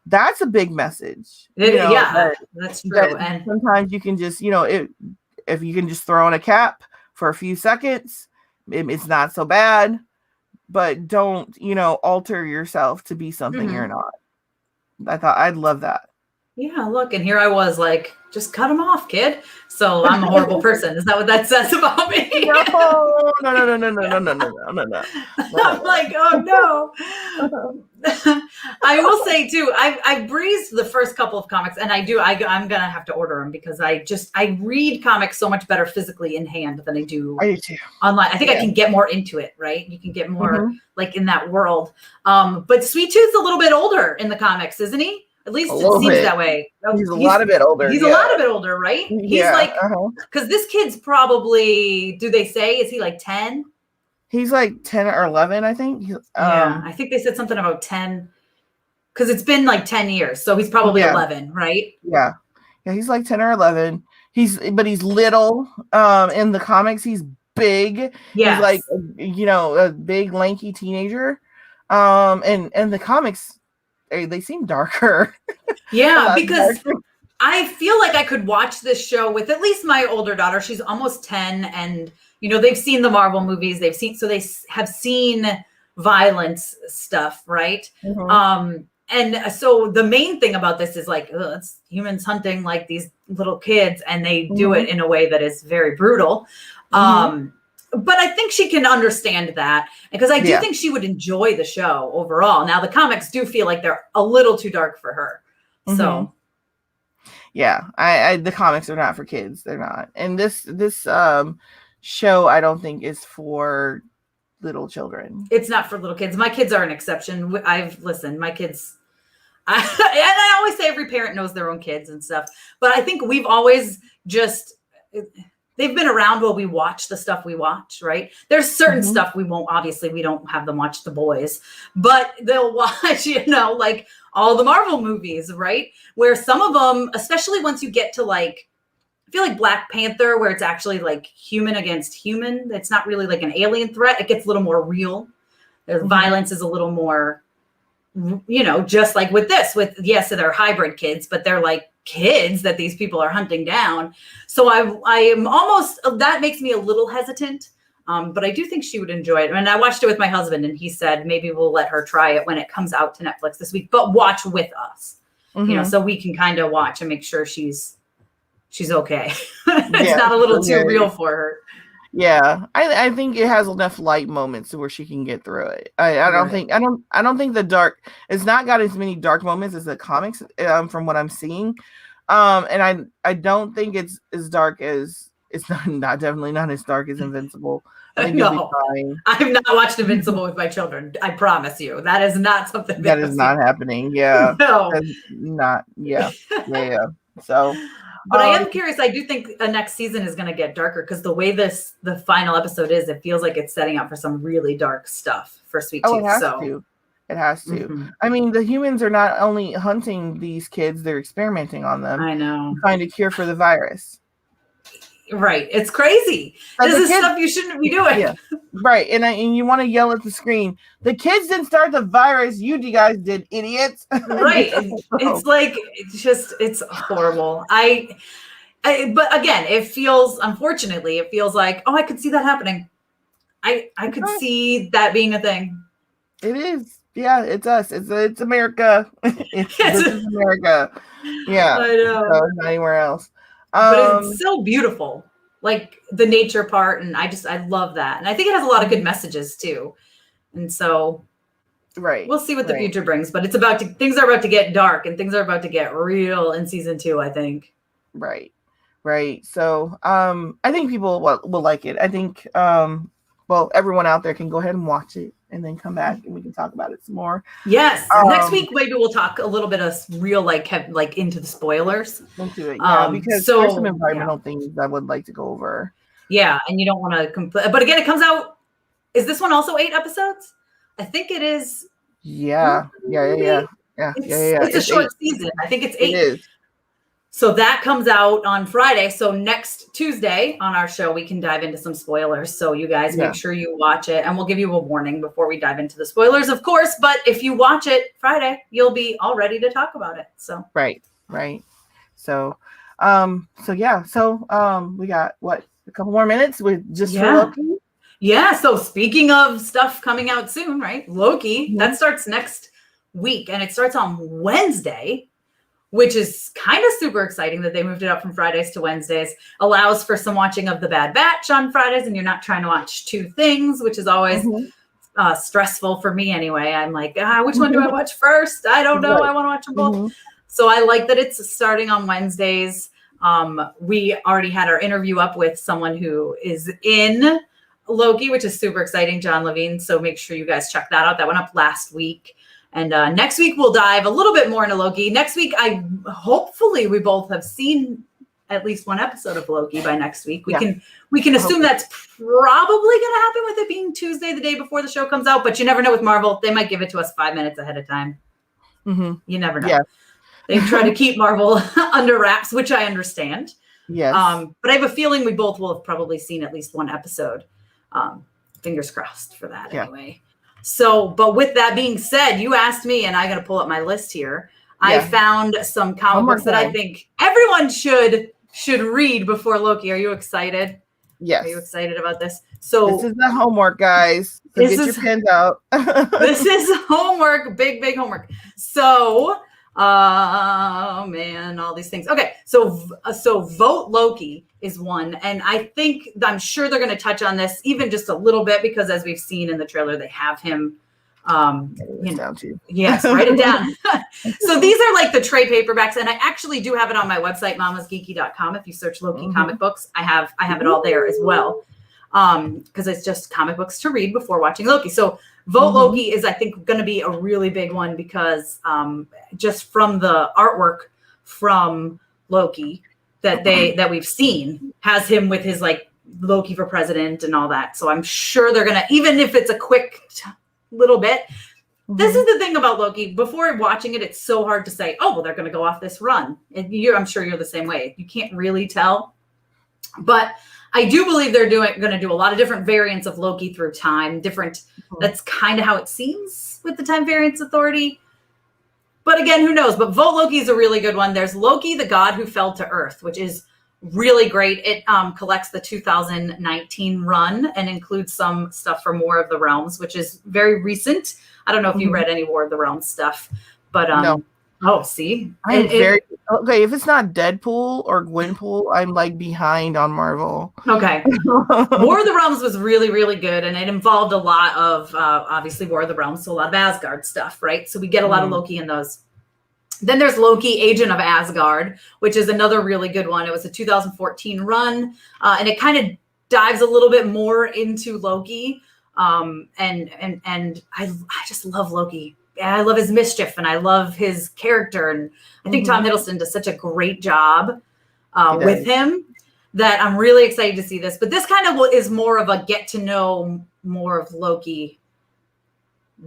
That's a big message. That's true. And sometimes you can just, if you can just throw on a cap for a few seconds, it's not so bad, but don't, alter yourself to be something you're not. I thought I'd love that. Yeah, look, and here I was like, just cut them off, kid. So I'm a horrible person. Is that what that says about me? No. I'm like, oh no. I will say too, I breezed the first couple of comics, and I'm gonna have to order them, because I read comics so much better physically in hand than I do online. I think I can get more into it, right? You can get more like in that world. But Sweet Tooth's a little bit older in the comics, isn't he? At least it seems that way. He's a lot of bit older. He's a lot of bit older, right? He's like, because this kid's probably, do they say, is he like 10? He's like 10 or 11, I think. I think they said something about 10, because it's been like 10 years. So he's probably 11, right? Yeah, he's like 10 or 11. But he's little. In the comics, he's big. He's like, a big, lanky teenager. And the comics, they seem darker. Yeah, because I feel like I could watch this show with at least my older daughter. She's almost 10, and they've seen the Marvel movies. They have seen violence stuff, right? And so the main thing about this is like, it's humans hunting like these little kids, and they do it in a way that is very brutal. But I think she can understand that, because I do think she would enjoy the show overall. Now, the comics do feel like they're a little too dark for her. So, I the comics are not for kids. They're not. And this show, I don't think, is for little children. It's not for little kids. My kids are an exception. My kids. And I always say every parent knows their own kids and stuff, but I think we've always just they've been around while we watch the stuff we watch, right? There's certain stuff we don't have them watch The Boys, but they'll watch, like all the Marvel movies, right? Where some of them, especially once you get to like, I feel like Black Panther, where it's actually like human against human. It's not really like an alien threat. It gets a little more real. The violence is a little more, just like with this, yes, they're hybrid kids, but they're like kids that these people are hunting down. So I am almost, that makes me a little hesitant. But I do think she would enjoy it. And I watched it with my husband, and he said, maybe we'll let her try it when it comes out to Netflix this week, but watch with us, so we can kind of watch and make sure she's okay. It's not a little too real for her. Yeah, I think it has enough light moments to where she can get through it. I don't think the dark, it's not got as many dark moments as the comics, from what I'm seeing. And I don't think it's as dark as, it's not definitely not as dark as Invincible. I think it'll be fine. I have not watched Invincible with my children. I promise you, that is not something that is not happening. Yeah, no, that's not. Yeah. So. But I am curious. I do think the next season is going to get darker because the way the final episode is, it feels like it's setting up for some really dark stuff for Sweet Tooth. It has to. I mean, the humans are not only hunting these kids; they're experimenting on them. I know. To find a cure for the virus. Right. It's crazy. This is stuff you shouldn't be doing. Yeah. Right. And you want to yell at the screen. The kids didn't start the virus. You guys did, idiots. Right. It's like, it's horrible. But again, unfortunately, it feels like, oh, I could see that happening. I could see that being a thing. It is. Yeah, it's us. It's America. This is America. Yeah. I know. So it's not anywhere else. But it's so beautiful, like the nature part, and I love that, and I think it has a lot of good messages too. And so, we'll see what the future brings. But things are about to get dark, and things are about to get real in season 2, I think. Right. So, I think people will like it. I think, everyone out there can go ahead and watch it, and then come back and we can talk about it some more. Yes. Next week, maybe we'll talk a little bit of real, into the spoilers. Into it, yeah, because there's some environmental things I would like to go over. Yeah, and you don't want to but again, it comes out, is this one also 8 episodes? I think it is. Yeah. It's a short season. I think it's 8. It is. So that comes out on Friday. So next Tuesday on our show, we can dive into some spoilers. So you guys make sure you watch it, and we'll give you a warning before we dive into the spoilers, of course. But if you watch it Friday, you'll be all ready to talk about it. So right. So we got a couple more minutes with just for Loki. Yeah. So speaking of stuff coming out soon, right? Loki, that starts next week, and it starts on Wednesday, which is kind of super exciting that they moved it up from Fridays to Wednesdays. Allows for some watching of The Bad Batch on Fridays, and you're not trying to watch 2 things, which is always stressful for me anyway. I'm like, which one do I watch first? I don't know. I want to watch them both. So I like that it's starting on Wednesdays. We already had our interview up with someone who is in Loki, which is super exciting, John Levine. So make sure you guys check that out. That went up last week. And next week, we'll dive a little bit more into Loki. Next week, hopefully we both have seen at least one episode of Loki by next week. We can assume that's probably going to happen with it being Tuesday, the day before the show comes out. But you never know with Marvel. They might give it to us 5 minutes ahead of time. You never know. Yeah. They try to keep Marvel under wraps, which I understand. Yes. But I have a feeling we both will have probably seen at least one episode. Fingers crossed for that anyway. So, but with that being said, you asked me, and I got to pull up my list here. I found some comic books that I think everyone should read before Loki. Are you excited? Yes. Are you excited about this? So this is the homework, guys. So get your pens out. This is homework, big homework. So, man, all these things. Okay, so Vote Loki is one, and I'm sure they're going to touch on this even just a little bit because as we've seen in the trailer, they have him. Down to you. Yes, write it down. So these are like the trade paperbacks, and I actually do have it on my website, mamasgeeky.com. If you search Loki comic books, I have it all there as well. Because it's just comic books to read before watching Loki. So Vote Loki is, I think, going to be a really big one because just from the artwork from Loki, that we've seen has him with his like Loki for president and all that. So I'm sure they're gonna, even if it's a quick little bit. This is the thing about Loki. Before watching it, it's so hard to say, oh, well, they're going to go off this run. And I'm sure you're the same way. You can't really tell. But I do believe they're going to do a lot of different variants of Loki through time. That's kind of how it seems with the Time Variance Authority. But again, who knows? But Vote Loki is a really good one. There's Loki, the God Who Fell to Earth, which is really great. It collects the 2019 run and includes some stuff from War of the Realms, which is very recent. I don't know if you read any War of the Realms stuff, but no. Oh, see, okay. If it's not Deadpool or Gwenpool, I'm like behind on Marvel. Okay, War of the Realms was really, really good, and it involved a lot of obviously War of the Realms, so a lot of Asgard stuff, right? So we get a lot of Loki in those. Then there's Loki, Agent of Asgard, which is another really good one. It was a 2014 run, and it kind of dives a little bit more into Loki. And I just love Loki. I love his mischief and I love his character. And I think Tom Hiddleston does such a great job with him that I'm really excited to see this. But this kind of is more of a get to know more of Loki,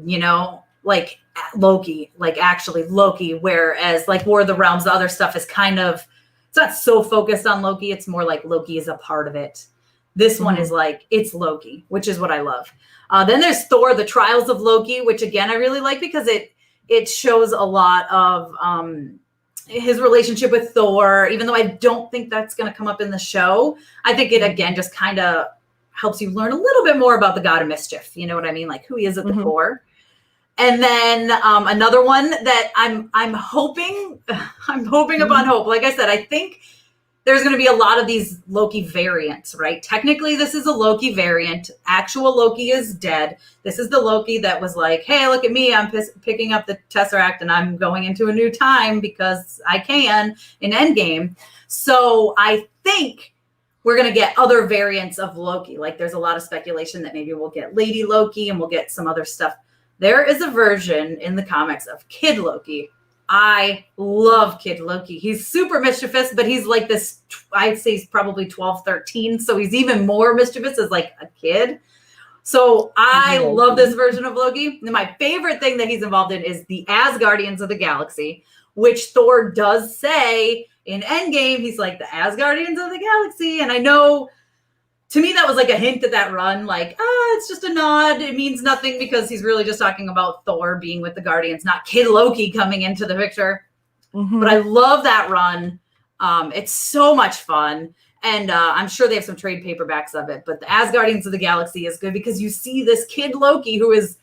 you know, like Loki, like actually Loki, whereas like War of the Realms, the other stuff is kind of, it's not so focused on Loki. It's more like Loki is a part of it. This one is like, it's Loki, which is what I love. Then there's Thor, The Trials of Loki, which again, I really like because it shows a lot of his relationship with Thor, even though I don't think that's going to come up in the show. I think it, again, just kind of helps you learn a little bit more about the God of Mischief. You know what I mean? Like who he is at the core. And then another one that I'm hoping upon hope. Like I said, I think there's going to be a lot of these Loki variants, right? Technically, this is a Loki variant. Actual Loki is dead. This is the Loki that was like, hey, look at me. I'm picking up the Tesseract and I'm going into a new time because I can in Endgame. So I think we're going to get other variants of Loki. Like there's a lot of speculation that maybe we'll get Lady Loki and we'll get some other stuff. There is a version in the comics of Kid Loki. I love Kid Loki. He's super mischievous, but he's like this, I'd say he's probably 12, 13. So he's even more mischievous as like a kid. So I love this version of Loki. And my favorite thing that he's involved in is the Asgardians of the Galaxy, which Thor does say in Endgame. He's like the Asgardians of the Galaxy. And I know to me, that was like a hint at that run, like, it's just a nod. It means nothing because he's really just talking about Thor being with the Guardians, not Kid Loki coming into the picture. But I love that run. It's so much fun. And I'm sure they have some trade paperbacks of it. But the Asgardians of the Galaxy is good because you see this Kid Loki who is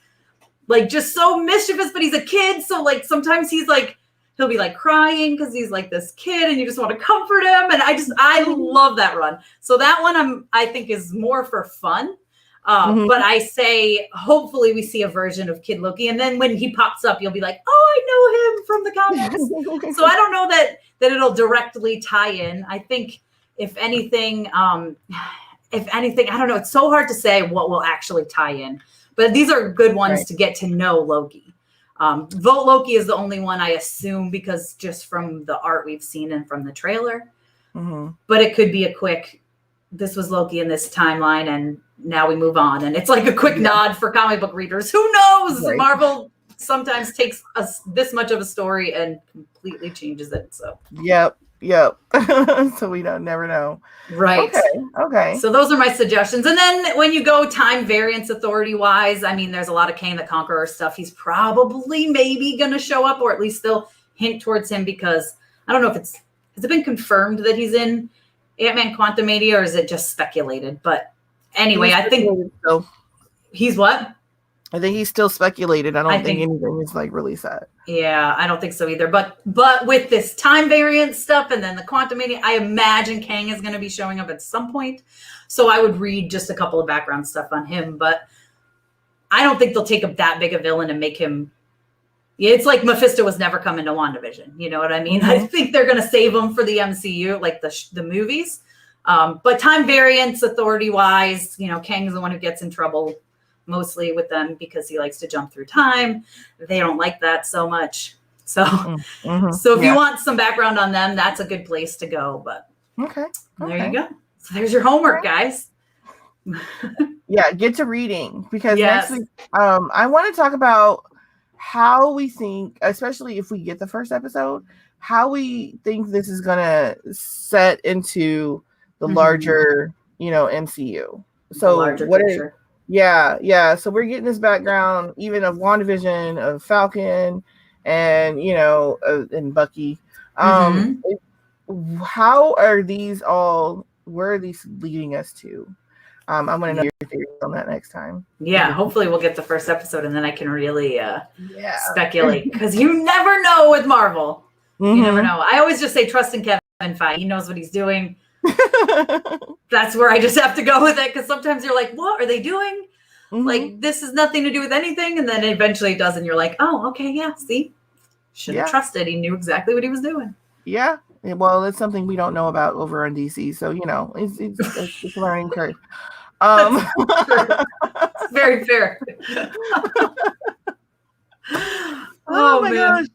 like just so mischievous, but he's a kid. So like sometimes he's like, he'll be like crying because he's like this kid and you just want to comfort him. And I love that run. So that one I think is more for fun. But I say, hopefully we see a version of Kid Loki. And then when he pops up, you'll be like, oh, I know him from the comics. So I don't know that it'll directly tie in. I think if anything, I don't know. It's so hard to say what will actually tie in. But these are good ones to get to know Loki. Vote Loki is the only one I assume because just from the art we've seen and from the trailer. But it could be a quick, this was Loki in this timeline and now we move on. And it's like a quick nod for comic book readers. Who knows? Marvel sometimes takes this much of a story and completely changes it. So Yep. So we never know. Right. Okay. So those are my suggestions. And then when you go time variance authority wise, I mean, there's a lot of Kang the Conqueror stuff. He's probably maybe going to show up, or at least they'll hint towards him because I don't know if has it been confirmed that he's in Ant-Man Quantumania or is it just speculated? But anyway, I think he's what? I think he's still speculated. I don't think anything is like really set. Yeah, I don't think so either. But with this time variance stuff and then the Quantumania, I imagine Kang is going to be showing up at some point. So I would read just a couple of background stuff on him. But I don't think they'll take up that big a villain and make him. Yeah, it's like Mephisto was never coming to WandaVision. You know what I mean? I think they're going to save him for the MCU, like the movies. But time variance authority wise, Kang is the one who gets in trouble mostly with them because he likes to jump through time. They don't like that so much. So if you want some background on them, that's a good place to go. But Okay. There you go. So there's your homework, guys. Yeah, get to reading, because Yes. next week I want to talk about how we think, especially if we get the first episode, how we think this is gonna set into the larger, MCU. So the larger picture. So we're getting this background even of WandaVision, of Falcon, and and Bucky. How are these all? Where are these leading us to? I want to know your theories on that next time. Yeah, hopefully we'll get the first episode and then I can really speculate, because you never know with Marvel. You never know. I always just say trust in Kevin Feige. He knows what he's doing. That's where I just have to go with it, because sometimes you're like, what are they doing? Like, this has nothing to do with anything. And then eventually it does. And you're like, oh, okay, yeah, see? Should have trusted. He knew exactly what he was doing. Yeah. Well, it's something we don't know about over on DC. So, it's a learning curve. It's very fair. Oh my gosh.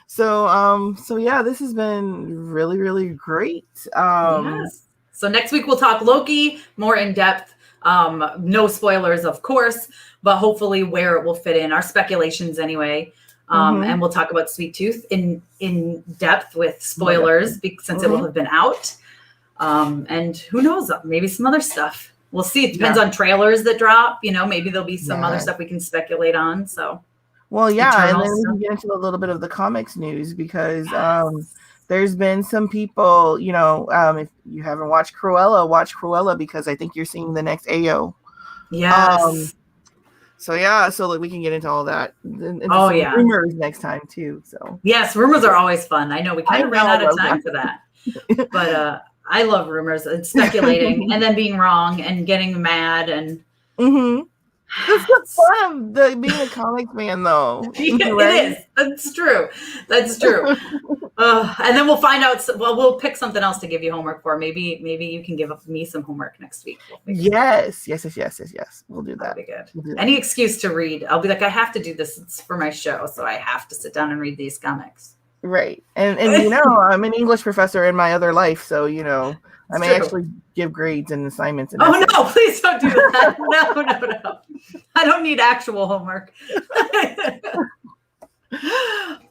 So yeah, this has been really, really great. Yes. So next week we'll talk Loki more in depth. No spoilers, of course, but hopefully where it will fit in, our speculations anyway. And we'll talk about Sweet Tooth in depth with spoilers, since it will have been out. And who knows, maybe some other stuff. We'll see. It depends on trailers that drop. Maybe there'll be some other stuff we can speculate on. So, well, yeah, and then we can get into a little bit of the comics news, because there's been some people, if you haven't watched Cruella, watch Cruella, because I think you're seeing the next AO. Yes. So that we can get into all that. And rumors next time too. So yes, rumors are always fun. I know we kind of ran out of time for that, but I love rumors and speculating and then being wrong and getting mad and. That's the fun of being a comics fan, though. It is. That's true. And then we'll find out. We'll pick something else to give you homework for. Maybe you can give me some homework next week. Yes. We'll do that. That'd be good. Any excuse to read. I'll be like, I have to do this. It's for my show, so I have to sit down and read these comics. Right. And I'm an English professor in my other life, so I may actually give grades and assignments. And no, please don't do that. No. I don't need actual homework.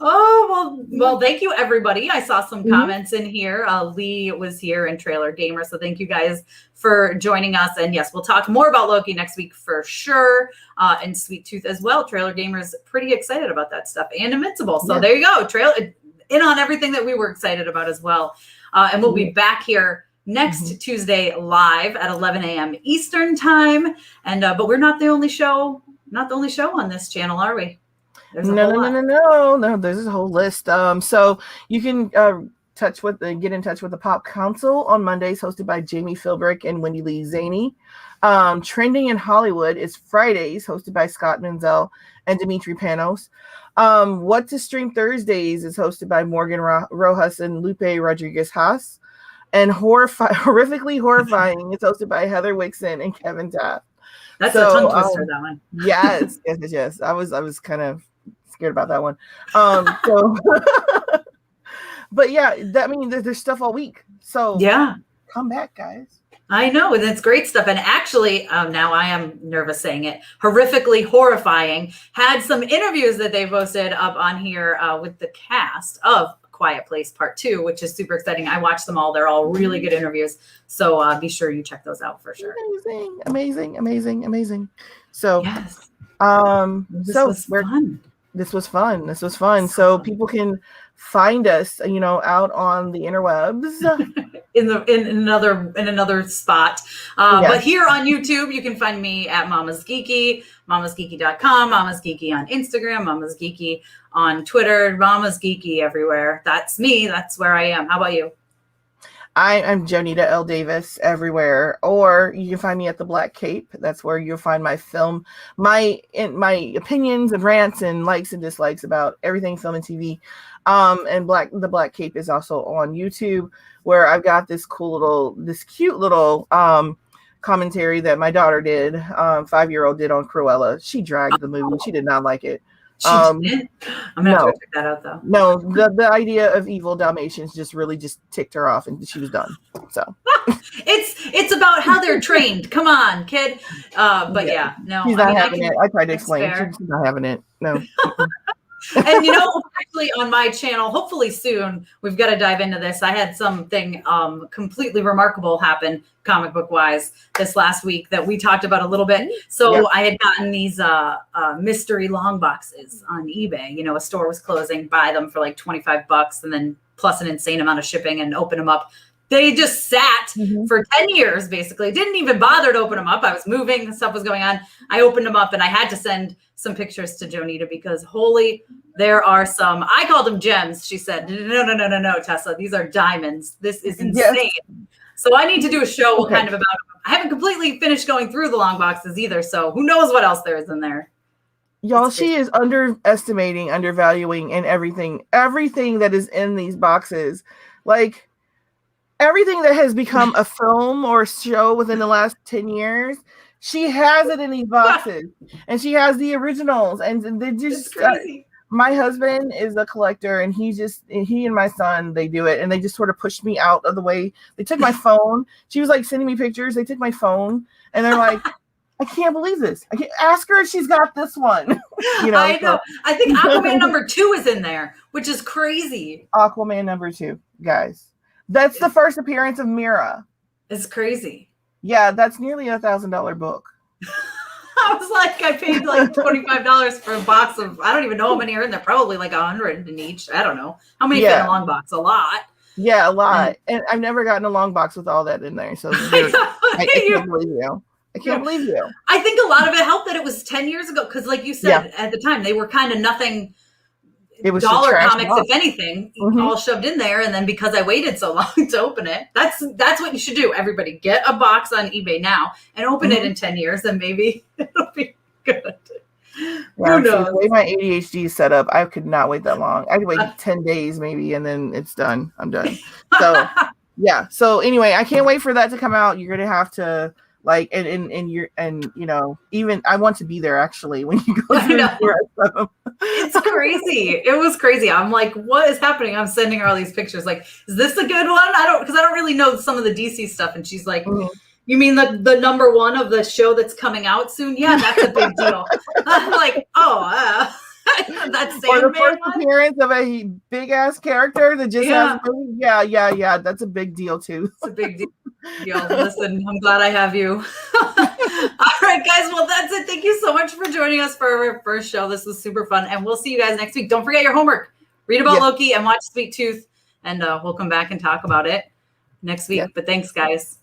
Well, thank you, everybody. I saw some comments in here. Lee was here in Trailer Gamer, so thank you guys for joining us. And yes, we'll talk more about Loki next week for sure, and Sweet Tooth as well. Trailer Gamer's pretty excited about that stuff, and Invincible. So there you go. Trailer in on everything that we were excited about as well. And we'll be back here next Tuesday live at 11 a.m. Eastern time. And but we're not the only show on this channel, are we? No. There's a whole list. So you can get in touch with the Pop Council on Mondays, hosted by Jamie Philbrick and Wendy Lee Zaney. Trending in Hollywood is Fridays, hosted by Scott Menzel and Dimitri Panos. What to Stream Thursdays is hosted by Morgan Rojas and Lupe Rodriguez Haas. And Horrifically Horrifying is hosted by Heather Wixon and Kevin Taft. That's a tongue twister, that one. Yes. I was kind of scared about that one. But yeah, there's stuff all week. So yeah, come back, guys. I know, and it's great stuff. And actually, now I am nervous saying it. Horrifically Horrifying had some interviews that they posted up on here with the cast of Quiet Place Part 2, which is super exciting. I watched them all. They're all really good interviews. So be sure you check those out for sure. Amazing. So yes. This was fun. So people can find us, out on the interwebs. in another spot. But here on YouTube, you can find me at Mama's Geeky, mamasgeeky.com, Mama's Geeky on Instagram, Mama's Geeky on Twitter, Mama's Geeky everywhere. That's me. That's where I am. How about you? I'm Jonita L. Davis everywhere, or you can find me at the Black Cape. That's where you'll find my film, my opinions and rants and likes and dislikes about everything film and TV. And the Black Cape is also on YouTube, where I've got this cute little commentary that my daughter did, 5-year-old did on Cruella. She dragged the movie. She did not like it. She didn't? I'm gonna have to go check that out though. No, the idea of evil Dalmatians just really just ticked her off, and she was done. So it's about how they're trained. Come on, kid. But no, she's not having it. I tried to explain. She's not having it. No. And actually on my channel, hopefully soon, we've got to dive into this. I had something completely remarkable happen comic book wise this last week that we talked about a little bit. So I had gotten these mystery long boxes on eBay. A store was closing, buy them for like $25 and then plus an insane amount of shipping and open them up. They just sat for 10 years, basically. Didn't even bother to open them up. I was moving and stuff was going on. I opened them up and I had to send some pictures to Jonita because there are some, I called them gems. She said, no, Tessa, these are diamonds. This is insane. Yes. So I need to do a show kind of about them. I haven't completely finished going through the long boxes either. So who knows what else there is in there. Y'all, she is underestimating, undervaluing, and everything that is in these boxes. Like, everything that has become a film or a show within the last 10 years, she has it in these boxes. And she has the originals. And they just crazy. My husband is a collector, and he and my son, they do it. And they just sort of pushed me out of the way. They took my phone. She was like sending me pictures. They took my phone and they're like, I can't believe this. I can't ask her if she's got this one. I know. I think Aquaman #2 is in there, which is crazy. Aquaman #2, guys. That's the first appearance of Mira. It's crazy. Yeah, that's nearly $1,000 book. I was like, I paid like $25 for a box of, I don't even know how many are in there. Probably like 100 in each. I don't know. How many fit in a long box? A lot. Yeah, a lot. And I've never gotten a long box with all that in there. So I can't believe you. I can't believe you. I think a lot of it helped that it was 10 years ago. Because like you said, at the time, they were kind of nothing. It was dollar comics, if anything, all shoved in there. And then because I waited so long to open it, that's what you should do. Everybody get a box on eBay now and open it in 10 years and maybe it'll be good. Yeah, who knows? The way my ADHD is set up, I could not wait that long. I could wait 10 days maybe and then it's done. I'm done. So yeah. So anyway, I can't wait for that to come out. You're going to have to like, even I want to be there actually when you go through the It's crazy. It was crazy. I'm like, what is happening? I'm sending her all these pictures. Like, is this a good one? Because I don't really know some of the DC stuff. And she's like, you mean the #1 of the show that's coming out soon? Yeah, that's a big deal. I'm like, that's Sandman. Or the first appearance of a big ass character that just has that's a big deal too. It's a big deal. Listen, I'm glad I have you. All right, guys. Well, that's it. Thank you so much for joining us for our first show. This was super fun. And we'll see you guys next week. Don't forget your homework. Read about Loki and watch Sweet Tooth. And we'll come back and talk about it next week. But thanks, guys.